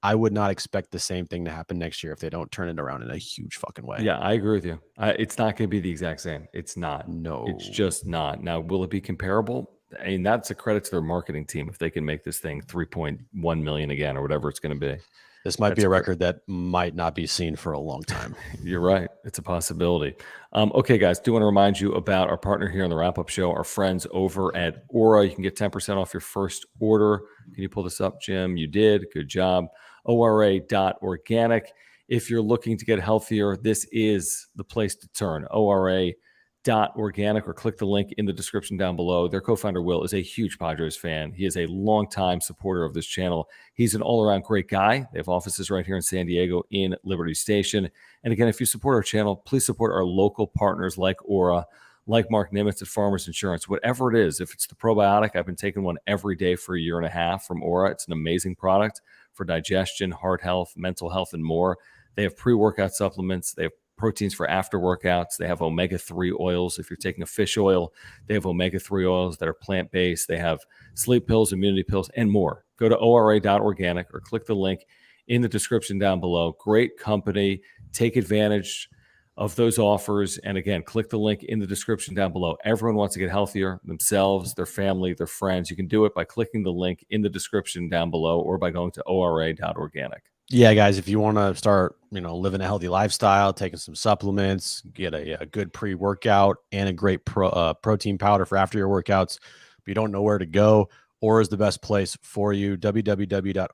I would not expect the same thing to happen next year if they don't turn it around in a huge fucking way. Yeah, I agree with you. It's not going to be the exact same. It's not. No. It's just not. Now, will it be comparable? I mean, that's a credit to their marketing team if they can make this thing 3.1 million again or whatever it's going to be. This might be a record that might not be seen for a long time. You're right. It's a possibility. Okay, guys, do want to remind you about our partner here on the wrap-up show, our friends over at Aura. You can get 10% off your first order. Can you pull this up, Jim? You did. Good job. ORA.organic. If you're looking to get healthier, this is the place to turn. ORA.organic, or click the link in the description down below. Their co-founder, Will, is a huge Padres fan. He is a longtime supporter of this channel. He's an all-around great guy. They have offices right here in San Diego in Liberty Station. And again, if you support our channel, please support our local partners like Aura, like Mark Nimitz at Farmers Insurance. Whatever it is, if it's the probiotic, I've been taking one every day for a year and a half from Aura. It's an amazing product for digestion, heart health, mental health, and more. They have pre-workout supplements. They have proteins for after workouts. They have omega-3 oils. If you're taking a fish oil, they have omega-3 oils that are plant-based. They have sleep pills, immunity pills, and more. Go to ORA.organic or click the link in the description down below. Great company. Take advantage of those offers. And again, click the link in the description down below. Everyone wants to get healthier, themselves, their family, their friends. You can do it by clicking the link in the description down below or by going to ORA.organic. Yeah, guys, if you want to start, living a healthy lifestyle, taking some supplements, get a good pre-workout and a great protein powder for after your workouts, but you don't know where to go, Aura is the best place for you. www.ora.organic.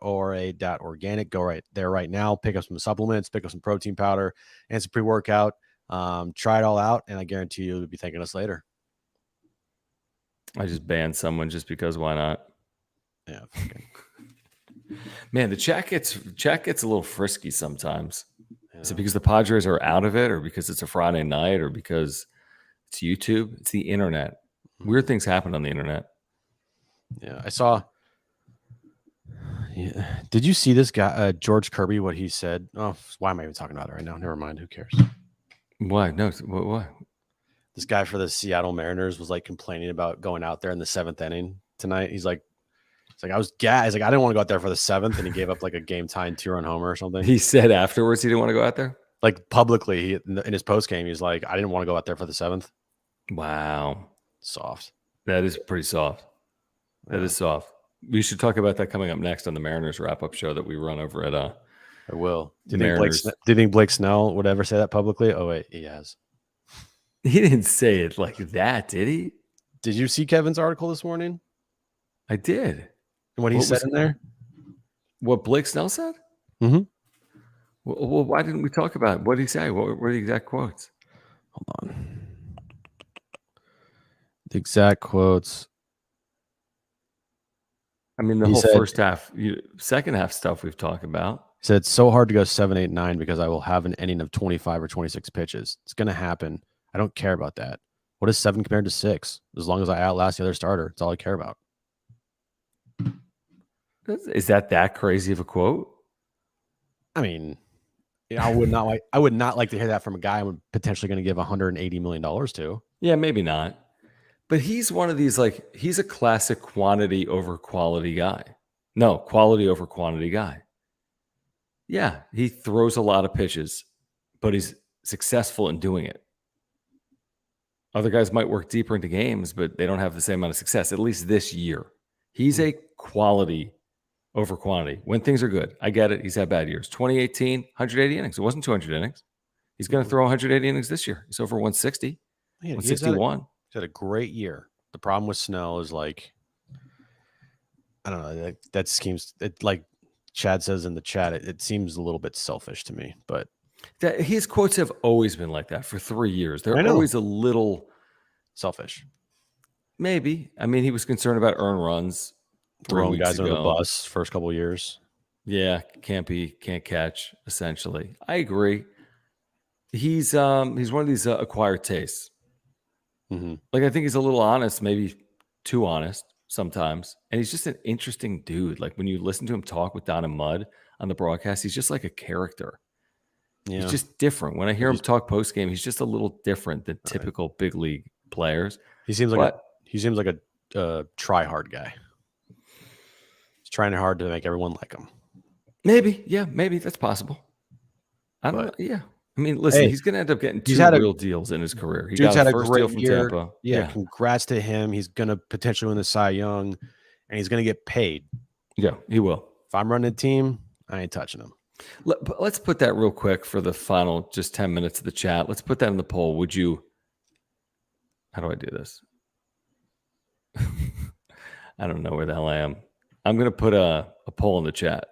Go right there right now. Pick up some supplements, pick up some protein powder and some pre-workout. Try it all out, and I guarantee you'll be thanking us later. I just banned someone just because why not? Yeah. Okay. Man, the chat gets a little frisky sometimes. Yeah. Is it because the Padres are out of it, or because it's a Friday night, or because it's YouTube? It's the internet. Weird things happen on the internet. Yeah, I saw. Yeah. Did you see this guy, George Kirby, what he said? Oh, why am I even talking about it right now? Never mind. Who cares? Why? No. What? This guy for the Seattle Mariners was like complaining about going out there in the 7th inning tonight. He's like, I was gassed. He's like, I didn't want to go out there for the 7th, and he gave up like a game tying 2-run homer or something. He said afterwards he didn't want to go out there. Like publicly, in his post game, he's like, I didn't want to go out there for the 7th. Wow, Soft. that is pretty soft. That is soft. We should talk about that coming up next on the Mariners wrap-up show that we run over at I will. Do you Mariners. think do you think Blake Snell would ever say that publicly? Oh wait, he has. He didn't say it like that, did he? Did you see Kevin's article this morning? I did. And what he said in there? What Blake Snell said? Mm-hmm. Well, why didn't we talk about it? What did he say? What were the exact quotes? Hold on. The exact quotes. I mean, the whole first half, second half stuff we've talked about. He said, it's so hard to go 7, 8, 9 because I will have an inning of 25 or 26 pitches. It's going to happen. I don't care about that. What is 7 compared to 6? As long as I outlast the other starter, it's all I care about. Is that crazy of a quote? I mean, I would not like to hear that from a guy I'm potentially going to give $180 million to. Yeah, maybe not. But he's one of these, like, he's a classic quantity over quality guy. No, quality over quantity guy. Yeah, he throws a lot of pitches, but he's successful in doing it. Other guys might work deeper into games, but they don't have the same amount of success, at least this year. He's a quality over quantity when things are good. I get it. He's had bad years. 2018, 180 innings. It wasn't 200 innings. He's going to throw 180 innings this year. He's over 160, 161. He's had a great year. The problem with Snell is like, I don't know. That seems like Chad says in the chat. It seems a little bit selfish to me, but his quotes have always been like that for 3 years. They're always a little selfish. Maybe. I mean, he was concerned about earned runs. Throwing guys under the bus first couple of years. Yeah, can't catch. Essentially, I agree. He's one of these acquired tastes. Mm-hmm. Like, I think he's a little honest, maybe too honest sometimes. And he's just an interesting dude. Like, when you listen to him talk with Don and Mud on the broadcast, he's just like a character. Yeah. He's just different. When I hear him talk post game, he's just a little different than typical big league players. He seems like a try hard guy. He's trying hard to make everyone like him. Maybe, yeah, maybe that's possible. I don't know. Yeah. I mean, listen, he's going to end up getting 2 real deals in his career. He got a first deal from Tampa. Yeah, congrats to him. He's going to potentially win the Cy Young, and he's going to get paid. Yeah, he will. If I'm running a team, I ain't touching him. Let's put that real quick for the final just 10 minutes of the chat. Let's put that in the poll. Would you – how do I do this? I don't know where the hell I am. I'm going to put a poll in the chat.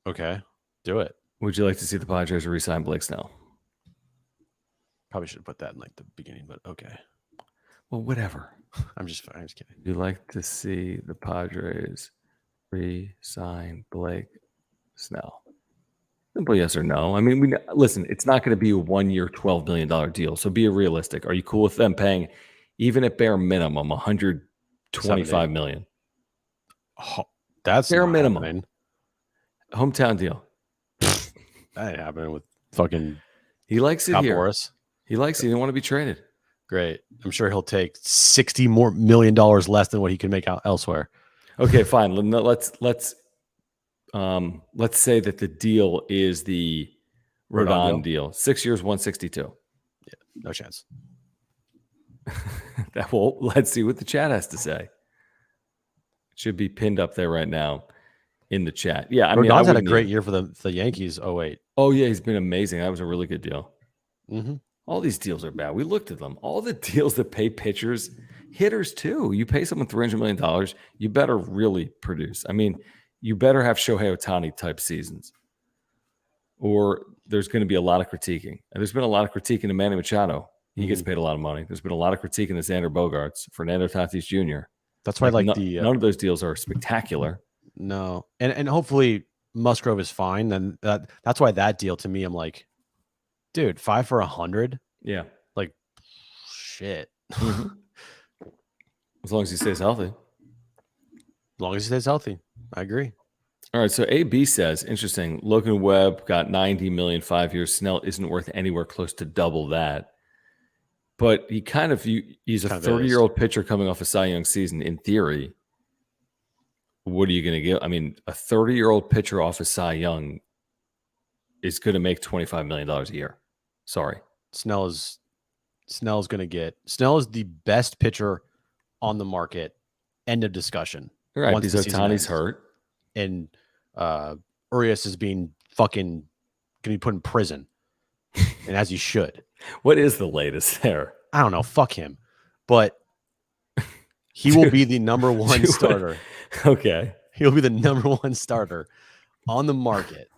Okay, do it. Would you like to see the Padres re-sign Blake Snell? Probably should have put that in like the beginning, but okay. Well, whatever. I'm just kidding. Would you like to see the Padres re-sign Blake Snell? Simple yes or no. I mean, listen, it's not going to be a 1-year, $12 million deal. So be realistic. Are you cool with them paying, even at bare minimum, $125 million? Oh, that's bare minimum. Happening. Hometown deal. That ain't happening with fucking. He likes it here. Boris. He likes it. He didn't want to be traded. Great. I'm sure he'll take $60 million less than what he can make out elsewhere. Okay, fine. Let's say that the deal is the Rodon deal. 6 years, 162. Yeah, no chance. Let's see what the chat has to say. It should be pinned up there right now in the chat. Yeah, I mean, Rodon's had a great year for the Yankees. Oh wait. Oh yeah, he's been amazing. That was a really good deal. Mm-hmm. All these deals are bad. We looked at them. All the deals that pay pitchers, hitters too. You pay someone $300 million, you better really produce. I mean, you better have Shohei Ohtani type seasons, or there's going to be a lot of critiquing. And there's been a lot of critiquing of Manny Machado. He gets paid a lot of money. There's been a lot of critiquing of Xander Bogaerts, Fernando Tatis Jr. That's why none of those deals are spectacular. No, and hopefully Musgrove is fine. And that's why that deal to me, I'm like, dude, 5 for 100. Yeah, like shit. Mm-hmm. As long as he stays healthy. As long as he stays healthy, I agree. All right. So AB says, interesting. Logan Webb got 90 million 5 years. Snell isn't worth anywhere close to double that. But he's a 30-year-old pitcher coming off a Cy Young season. In theory, what are you going to give? I mean, a 30-year-old pitcher off a Cy Young is going to make $25 million a year. Sorry. Snell is the best pitcher on the market. End of discussion. Right. Because Ohtani's hurt. And Urias is being fucking going to be put in prison. And as he should. What is the latest there? I don't know. Fuck him. But he will be the number one starter. Okay. He'll be the number one starter on the market.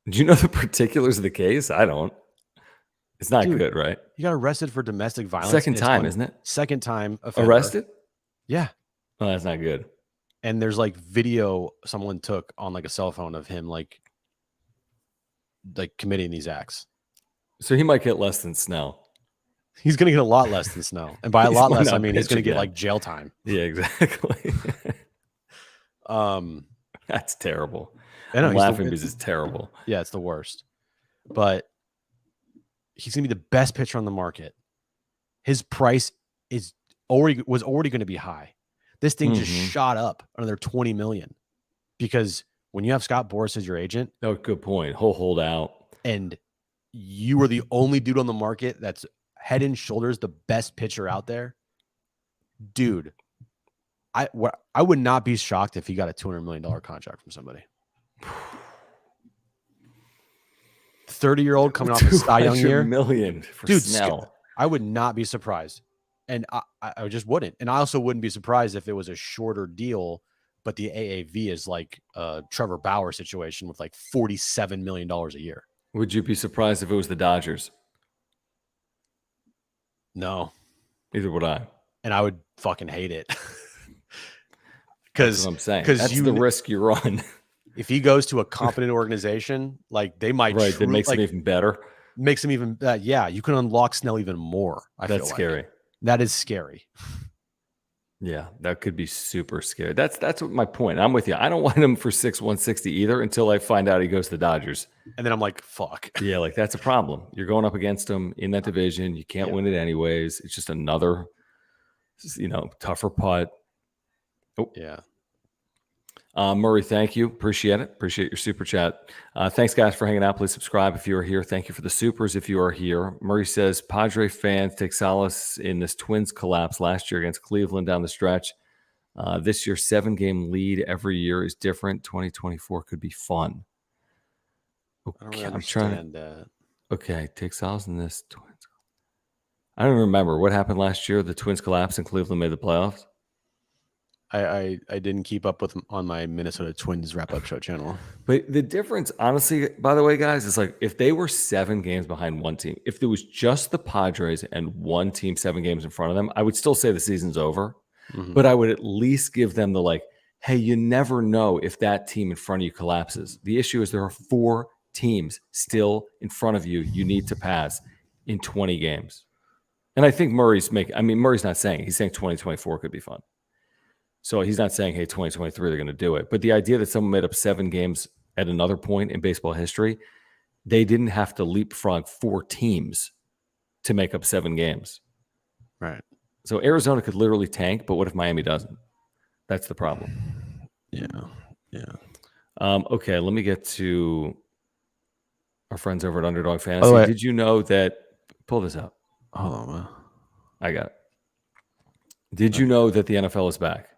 Do you know the particulars of the case? I don't. It's not good, right? He got arrested for domestic violence. Second time, isn't it? Second time offender. Arrested? Yeah. Oh, that's not good. And there's like video someone took on like a cell phone of him like committing these acts. So he might get less than Snell. He's going to get a lot less than Snell. And by a lot less, I mean he's going to get like jail time. Yeah, exactly. That's terrible. I'm laughing because it's terrible. Yeah, it's the worst. But he's going to be the best pitcher on the market. His price was already going to be high. This thing just shot up another $20 million because when you have Scott Boras as your agent. Oh, good point. He'll hold out. And you were the only dude on the market that's head and shoulders the best pitcher out there. Dude, I would not be shocked if he got a $200 million contract from somebody. 30-year-old coming off a Cy Young year. Million for dude, Snell. I would not be surprised. And I just wouldn't. And I also wouldn't be surprised if it was a shorter deal, but the AAV is like a Trevor Bauer situation with like $47 million a year. Would you be surprised if it was the Dodgers? No. Neither would I. And I would fucking hate it. Because I'm saying that's the risk you run. If he goes to a competent organization, like they might that makes him even better. Makes him even yeah, you can unlock Snell even more. That's scary. That is scary. Yeah, that could be super scary. That's what my point. I'm with you. I don't want him for 6'1", 160 either until I find out he goes to the Dodgers. And then I'm like, fuck. Yeah, like that's a problem. You're going up against him in that division. You can't win it anyways. It's just another, tougher putt. Oh, yeah. Murray, thank you. Appreciate it. Appreciate your super chat. Thanks, guys, for hanging out. Please subscribe if you are here. Thank you for the supers if you are here. Murray says, Padre fans take solace in this Twins collapse last year against Cleveland down the stretch. This year's 7-game lead every year is different. 2024 could be fun. Okay, I'm trying to. Okay, take solace in this Twins. I don't remember what happened last year. The Twins collapsed and Cleveland made the playoffs. I didn't keep up with on my Minnesota Twins wrap-up show channel. But the difference, honestly, by the way, guys, is like if they were 7 games behind one team, if there was just the Padres and one team 7 games in front of them, I would still say the season's over. Mm-hmm. But I would at least give them the hey, you never know if that team in front of you collapses. The issue is there are 4 teams still in front of you you need to pass in 20 games. And I think Murray's not saying, he's saying 2024 could be fun. So he's not saying, hey, 2023, they're going to do it. But the idea that someone made up 7 games at another point in baseball history, they didn't have to leapfrog 4 teams to make up 7 games. Right. So Arizona could literally tank, but what if Miami doesn't? That's the problem. Yeah. Okay, let me get to our friends over at Underdog Fantasy. Did you know that – pull this up. Hold on, man. I got it. Did you know that the NFL is back?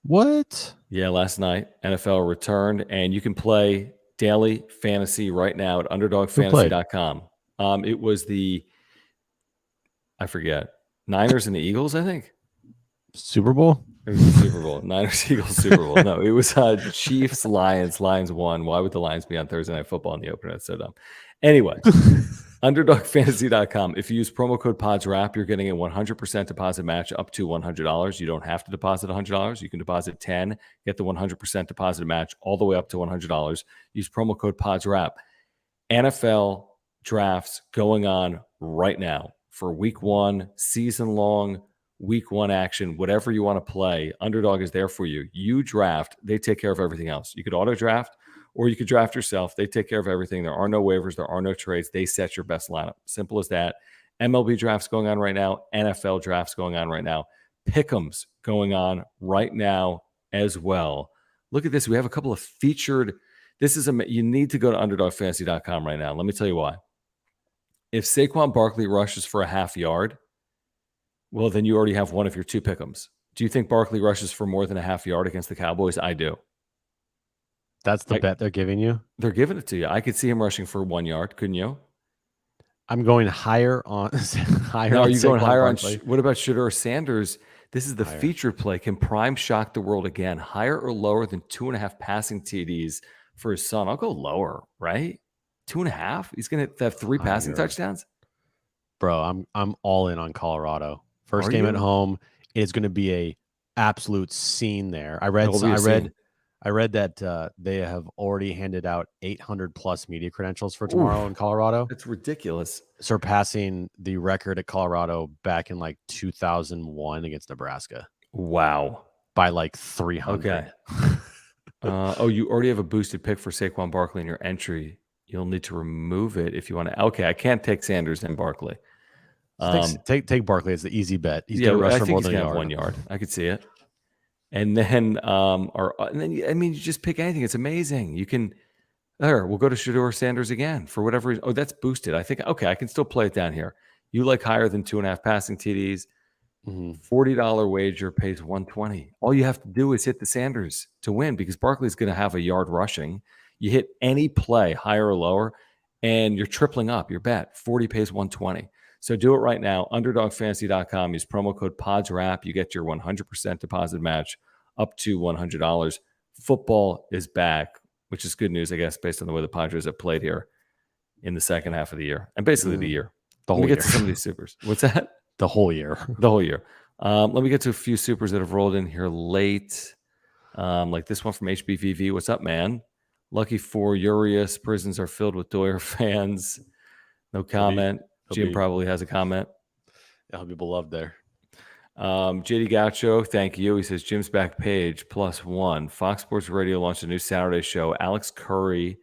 What? Yeah, last night, NFL returned, and you can play daily fantasy right now at underdogfantasy.com. It was I forget, Niners and the Eagles, I think. Super Bowl? It was the Super Bowl. Niners, Eagles, Super Bowl. No, it was Chiefs, Lions. Lions won. Why would the Lions be on Thursday Night Football in the opener? That's so dumb. Anyway. Underdogfantasy.com. If you use promo code PODSWRAP, you're getting a 100% deposit match up to $100. You don't have to deposit $100. You can deposit 10, get the 100% deposit match all the way up to $100. Use promo code PODSWRAP. NFL drafts going on right now for week 1, season long, week one action, whatever you want to play, Underdog is there for you. You draft, they take care of everything else. You could auto draft or you could draft yourself. They take care of everything. There are no waivers, there are no trades. They set your best lineup. Simple as that. MLB drafts going on right now, NFL drafts going on right now, Pick'ems going on right now as well. Look at this. We have a couple of featured. You need to go to underdogfantasy.com right now. Let me tell you why. If Saquon Barkley rushes for a half yard, well, then you already have one of your two pick'ems. Do you think Barkley rushes for more than a half yard against the Cowboys? I do. That's the bet they're giving you? They're giving it to you. I could see him rushing for 1 yard. Couldn't you? I'm going higher on higher. Now, on are you going Saquon higher Barkley. on what about Shedeur Sanders? This is the Higher. featured play. Can Prime shock the world again? Higher or lower than 2.5 passing TDs for his son? I'll go lower, right? 2.5? He's going to have 3 passing touchdowns? Bro, I'm all in on Colorado. First Are game you? at home. It's going to be a absolute scene there. I read that they have already handed out 800 plus media credentials for tomorrow in Colorado. That's ridiculous. Surpassing the record at Colorado back in like 2001 against Nebraska. Wow. By like 300. Okay. You already have a boosted pick for Saquon Barkley in your entry. You'll need to remove it if you want to. Okay, I can't take Sanders and Barkley. Take Barkley as the easy bet. He's going to rush for more than a yard. 1 yard. I could see it. And then, you just pick anything. It's amazing. You can. We'll go to Shedeur Sanders again for whatever reason. Oh, that's boosted. I think. Okay, I can still play it down here. You like higher than 2.5 passing TDs. $40 wager pays $120. All you have to do is hit the Sanders to win because Barkley's going to have a yard rushing. You hit any play higher or lower, and you're tripling up your bet. 40 pays $120. So do it right now. UnderdogFantasy.com. Use promo code PODSWRAP. You get your 100% deposit match up to $100. Football is back, which is good news, I guess, based on the way the Padres have played here in the second half of the year and basically the year. Let me get to some of these supers. What's that? The whole year. The whole year. Let me get to a few supers that have rolled in here late. Like this one from HBVV. What's up, man? Lucky for Urias. Prisons are filled with Doyer fans. No comment. Jim probably has a comment. He'll be beloved there. JD Gaucho, thank you. He says Jim's back page +1. Fox Sports Radio launched a new Saturday show. Alex Curry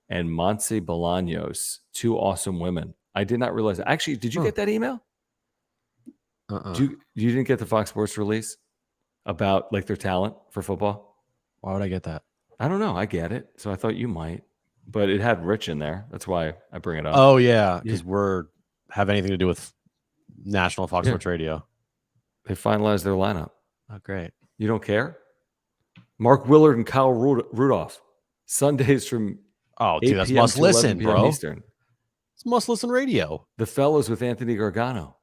and Montse Bolaños, 2 awesome women. I did not realize. Actually, did you get that email? You didn't get the Fox Sports release about like their talent for football? Why would I get that? I don't know. I get it. So I thought you might. But it had Rich in there. That's why I bring it up. Oh, yeah. Because we're have anything to do with national Fox Sports Radio. They finalized their lineup. Oh, great. You don't care? Mark Willard and Kyle Rudolph. Sundays from that's must listen, bro. Eastern. It's must listen radio. The Fellows with Anthony Gargano.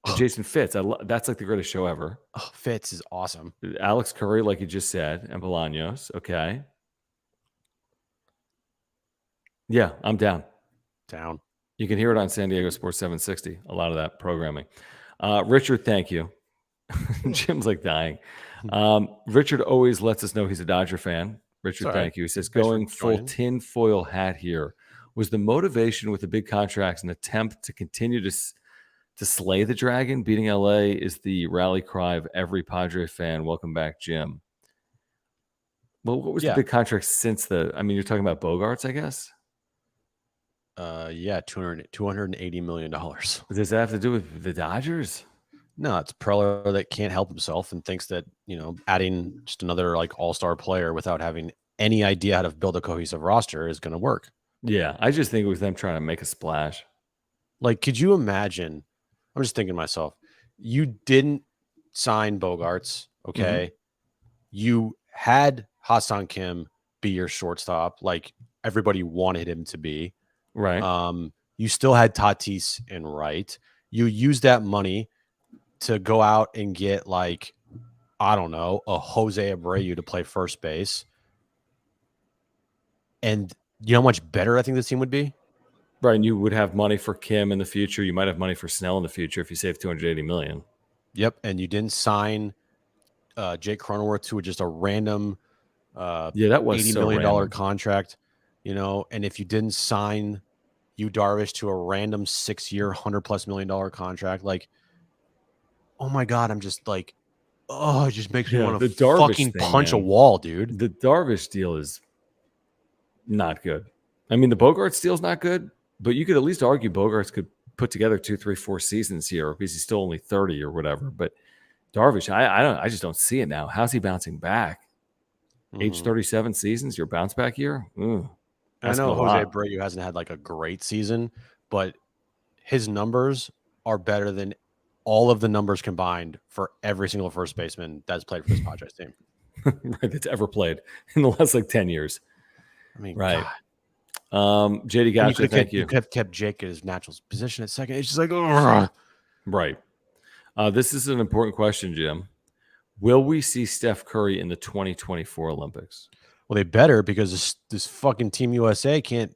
And Jason Fitz. That's like the greatest show ever. Oh, Fitz is awesome. Alex Curry, like you just said, and Bolaños. Okay. Yeah, I'm down. You can hear it on San Diego Sports 760, a lot of that programming. Richard, thank you. Jim's like dying. Richard always lets us know he's a Dodger fan. Richard, thank you. He says, going full tinfoil hat here. Was the motivation with the big contracts an attempt to continue to slay the dragon? Beating LA is the rally cry of every Padre fan. Welcome back, Jim. Well, what was the big contract since you're talking about Bogarts, I guess? $280 million. Does that have to do with the Dodgers? No, it's Preller that can't help himself and thinks that, adding just another like all-star player without having any idea how to build a cohesive roster is going to work. Yeah, I just think it was them trying to make a splash. Like, could you imagine? I'm just thinking to myself, you didn't sign Bogarts, okay? Mm-hmm. You had Ha-Seong Kim be your shortstop, like everybody wanted him to be. Right. You still had Tatis and Wright. You used that money to go out and get like, I don't know, a Jose Abreu to play first base. And you know how much better I think this team would be? Right, and you would have money for Kim in the future. You might have money for Snell in the future if you save $280 million. Yep, and you didn't sign Jake Cronenworth to just a random that was $80 million contract, and if you didn't sign Yu Darvish to a random 6-year, $100+ million contract, like oh my God, I'm just like, oh, it just makes me Yeah, want the to Darvish fucking thing, punch a man. wall, dude. The Darvish deal is not good. I mean, the Bogarts deal's not good, but you could at least argue Bogarts could put together 2, 3, 4 seasons here because he's still only 30 or whatever. But Darvish, I just don't see it now. How's he bouncing back? Age Mhm. 37 seasons, your bounce back year? And I Asking know a Jose lot. Abreu hasn't had like a great season, but his numbers are better than all of the numbers combined for every single first baseman that's played for this Padres team. Right, that's ever played in the last like 10 years. I mean, Right. God. JD And Gotcha, thank you you. could have kept Jake at his natural position at second. It's just like, ugh. Right. This is an important question, Jim. Will we see Steph Curry in the 2024 Olympics? Well, they better because this fucking Team USA can't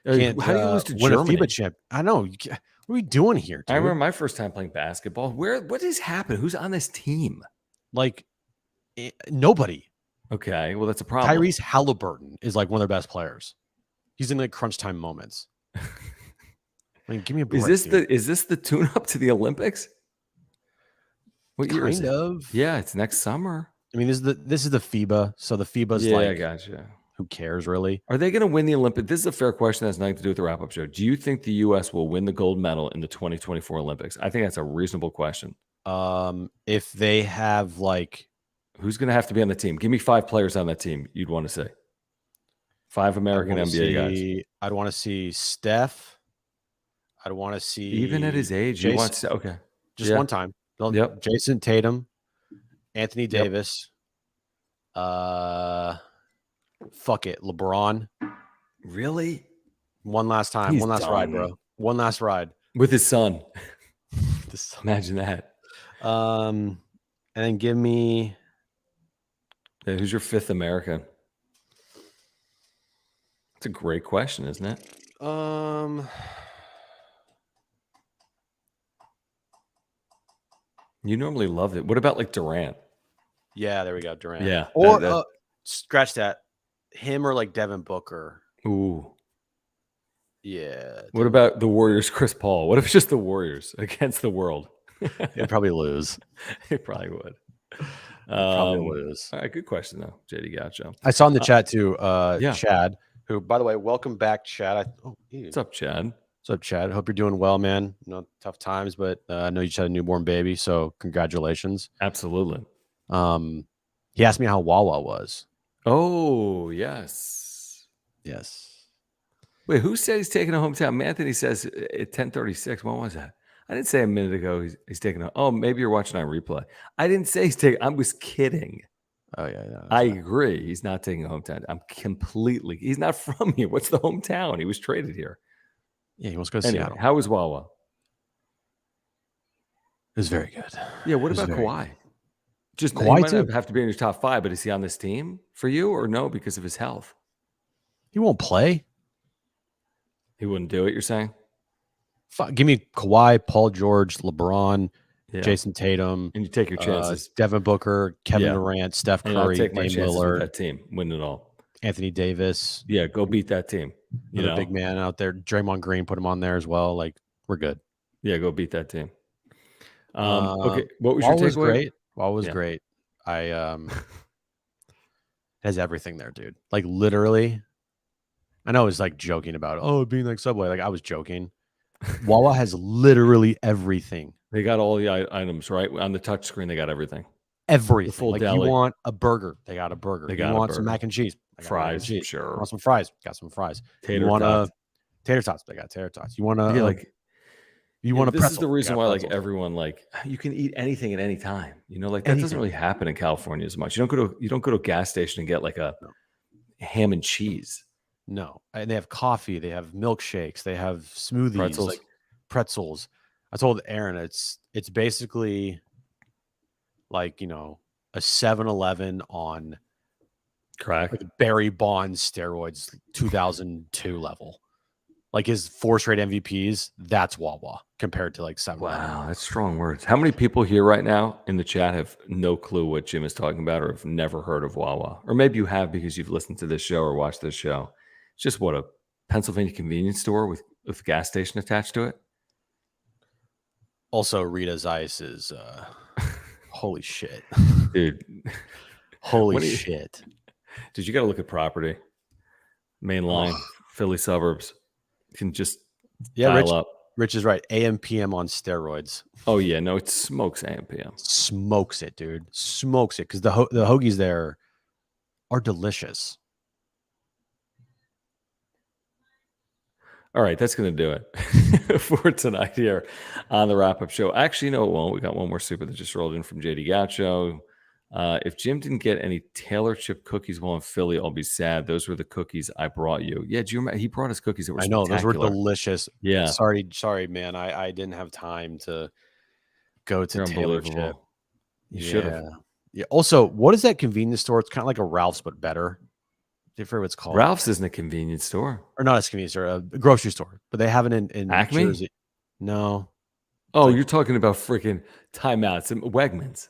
How do you lose to win a Germany? FIBA champ. I know. What are we doing here, I dude? remember my first time playing basketball. What has happened? Who's on this team? Like, nobody. Okay, well that's a problem. Tyrese Halliburton is like one of their best players. He's in like crunch time moments. I mean, give me a break. Is this the tune up to the Olympics? What year is Kind it? of. Yeah, it's next summer. I mean, this is the FIBA, so the FIBA's Yeah, like, I gotcha. who cares really? Are they going to win the Olympics? This is a fair question. That has nothing to do with the wrap up show. Do you think the U.S. will win the gold medal in the 2024 Olympics? I think that's a reasonable question. If they have like, Who's going to have to be on the team? Give me 5 players on that team you'd want to say. 5 American NBA guys. I'd want to see Steph. I'd want to see Even at his age, Jason, you want to okay. just one time. Yep. Jason Tatum, Anthony Yep. Davis. Fuck it, LeBron. Really? One last time. He's one last ride, done. bro. One last ride. With his son. Imagine that. And then give me. Yeah, who's your 5th American? That's a great question, isn't it? You normally love it. What about like Durant? Yeah, there we go, Durant. Yeah. Or scratch that. Him or like Devin Booker. Ooh. Yeah. What about the Warriors, Chris Paul? What if it's just the Warriors against the world? They'd probably lose. They probably would. Probably lose. All right, good question though, JD Gotcha. I saw in the chat too, yeah. Chad, who, by the way, welcome back, Chad. What's up, Chad? What's up, Chad? Hope you're doing well, man. Tough times, but I know you just had a newborn baby, so congratulations. Absolutely. He asked me how Wawa was. Oh, yes. Yes. Wait, who said he's taking a hometown? Anthony says at 10:36. When was that? I didn't say a minute ago he's taking a. Oh, maybe you're watching on replay. I didn't say he's taking. I was kidding. Oh yeah. I agree. He's not taking a hometown. He's not from here. What's the hometown? He was traded here. Yeah, he wants to go to Seattle. How was Wawa? It was very good. Yeah. What about Kawhi? Just Kawhi he might too. not have to be in your top 5, but is he on this team for you or no because of his health? He won't play. He wouldn't do it. You're saying? Give me Kawhi, Paul George, LeBron, Jason Tatum, and you take your chances. Devin Booker, Kevin Durant, Steph Curry, take my Dame chances Lillard, with that team, win it all. Anthony Davis. Yeah, go beat that team. You know, big man out there. Draymond Green, put him on there as well. Like, we're good. Yeah, go beat that team. Okay, what was your takeaway? Was great. Wall was great. Has everything there, dude. Like literally. I know it's like joking about it being like Subway. Like I was joking. Wawa has literally everything. They got all the items right on the touch screen. They got everything. Everything. The full like deli. You want a burger? They got a burger. You want some mac and cheese? Fries, sure. You want some fries? Got some fries. Tater tots? They got tater tots. You want to want a this pretzel? Is the reason why like everyone like you can eat anything at any time. You know, like that doesn't really happen in California as much. You don't go to a gas station and get like a ham and cheese. No, and they have coffee, they have milkshakes, they have smoothies, pretzels. I told Aaron it's basically like, you know, a 7-Eleven on crack, like Barry Bonds steroids 2002 level. Like his force rate MVPs, that's Wawa compared to like 7-Eleven. Wow, that's strong words. How many people here right now in the chat have no clue what Jim is talking about or have never heard of Wawa? Or maybe you have because you've listened to this show or watched this show. It's just what, a Pennsylvania convenience store with gas station attached to it? Also, Rita's Ice is Holy shit. Dude. Holy shit. Dude, you got to look at property. Main line, Philly suburbs. You can just dial up. Rich is right. AM PM on steroids. Oh yeah, no, it smokes AM PM. Smokes it, dude. Smokes it because the hoagies there are delicious. All right, that's going to do it for tonight here on the wrap-up show. Actually, no, it won't. We got one more super that just rolled in from JD Gaucho. If Jim didn't get any Taylor chip cookies while in Philly, I'll be sad. Those were the cookies I brought you. Yeah, do you remember? He brought us cookies that were I know, those were delicious. Yeah. Sorry, man. I didn't have time to go to Taylor chip. You should have. Yeah. Also, what is that convenience store? It's kind of like a Ralph's, but better. I forget what it's called. Ralph's isn't a convenience store. Or not a convenience store, a grocery store. But they have it in Acme? Jersey. No. Oh, you're talking about freaking timeouts and Wegmans.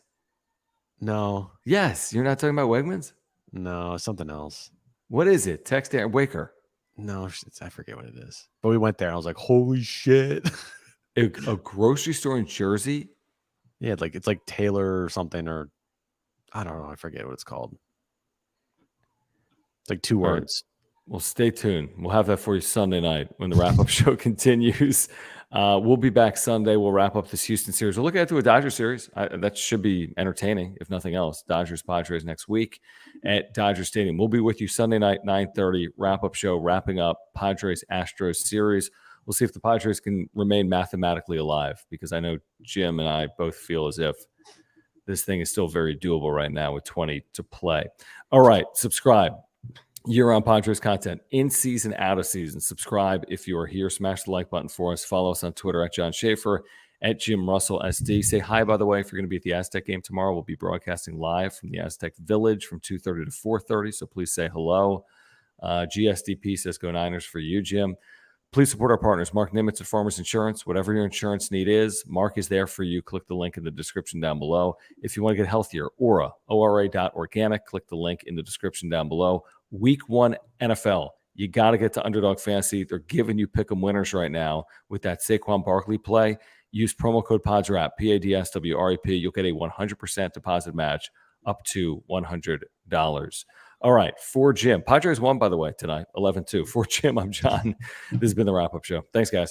No. Yes. You're not talking about Wegmans? No, something else. What is it? Text Aaron Waker. No, I forget what it is. But we went there and I was like, holy shit. A grocery store in Jersey? Yeah, it's like Taylor or something, or I don't know. I forget what it's called. It's like 2 words. Right. Well, stay tuned. We'll have that for you Sunday night when the wrap-up show continues. We'll be back Sunday. We'll wrap up this Houston series. We'll look ahead to a Dodger series. That should be entertaining, if nothing else. Dodgers, Padres next week at Dodger Stadium. We'll be with you Sunday night, 9:30, wrap-up show, wrapping up Padres, Astros series. We'll see if the Padres can remain mathematically alive, because I know Jim and I both feel as if this thing is still very doable right now with 20 to play. All right, subscribe. Year-round Padres content, in season, out of season. Subscribe if you are here. Smash the like button for us. Follow us on Twitter at John Schaefer, at Jim Russell SD. Say hi, by the way, if you're going to be at the Aztec game tomorrow. We'll be broadcasting live from the Aztec Village from 2:30 to 4:30, so please say hello. GSDP says go Niners for you, Jim. Please support our partners, Mark Nimitz at Farmers Insurance. Whatever your insurance need is, Mark is there for you. Click the link in the description down below. If you want to get healthier, Aura, ORA.organic. Click the link in the description down below. Week 1 NFL. You got to get to Underdog Fantasy. They're giving you pick 'em winners right now with that Saquon Barkley play. Use promo code PADSWRAP, PADSWRAP. You'll get a 100% deposit match up to $100. All right, for Jim. Padres won, by the way, tonight, 11-2. For Jim, I'm John. This has been the wrap-up show. Thanks, guys.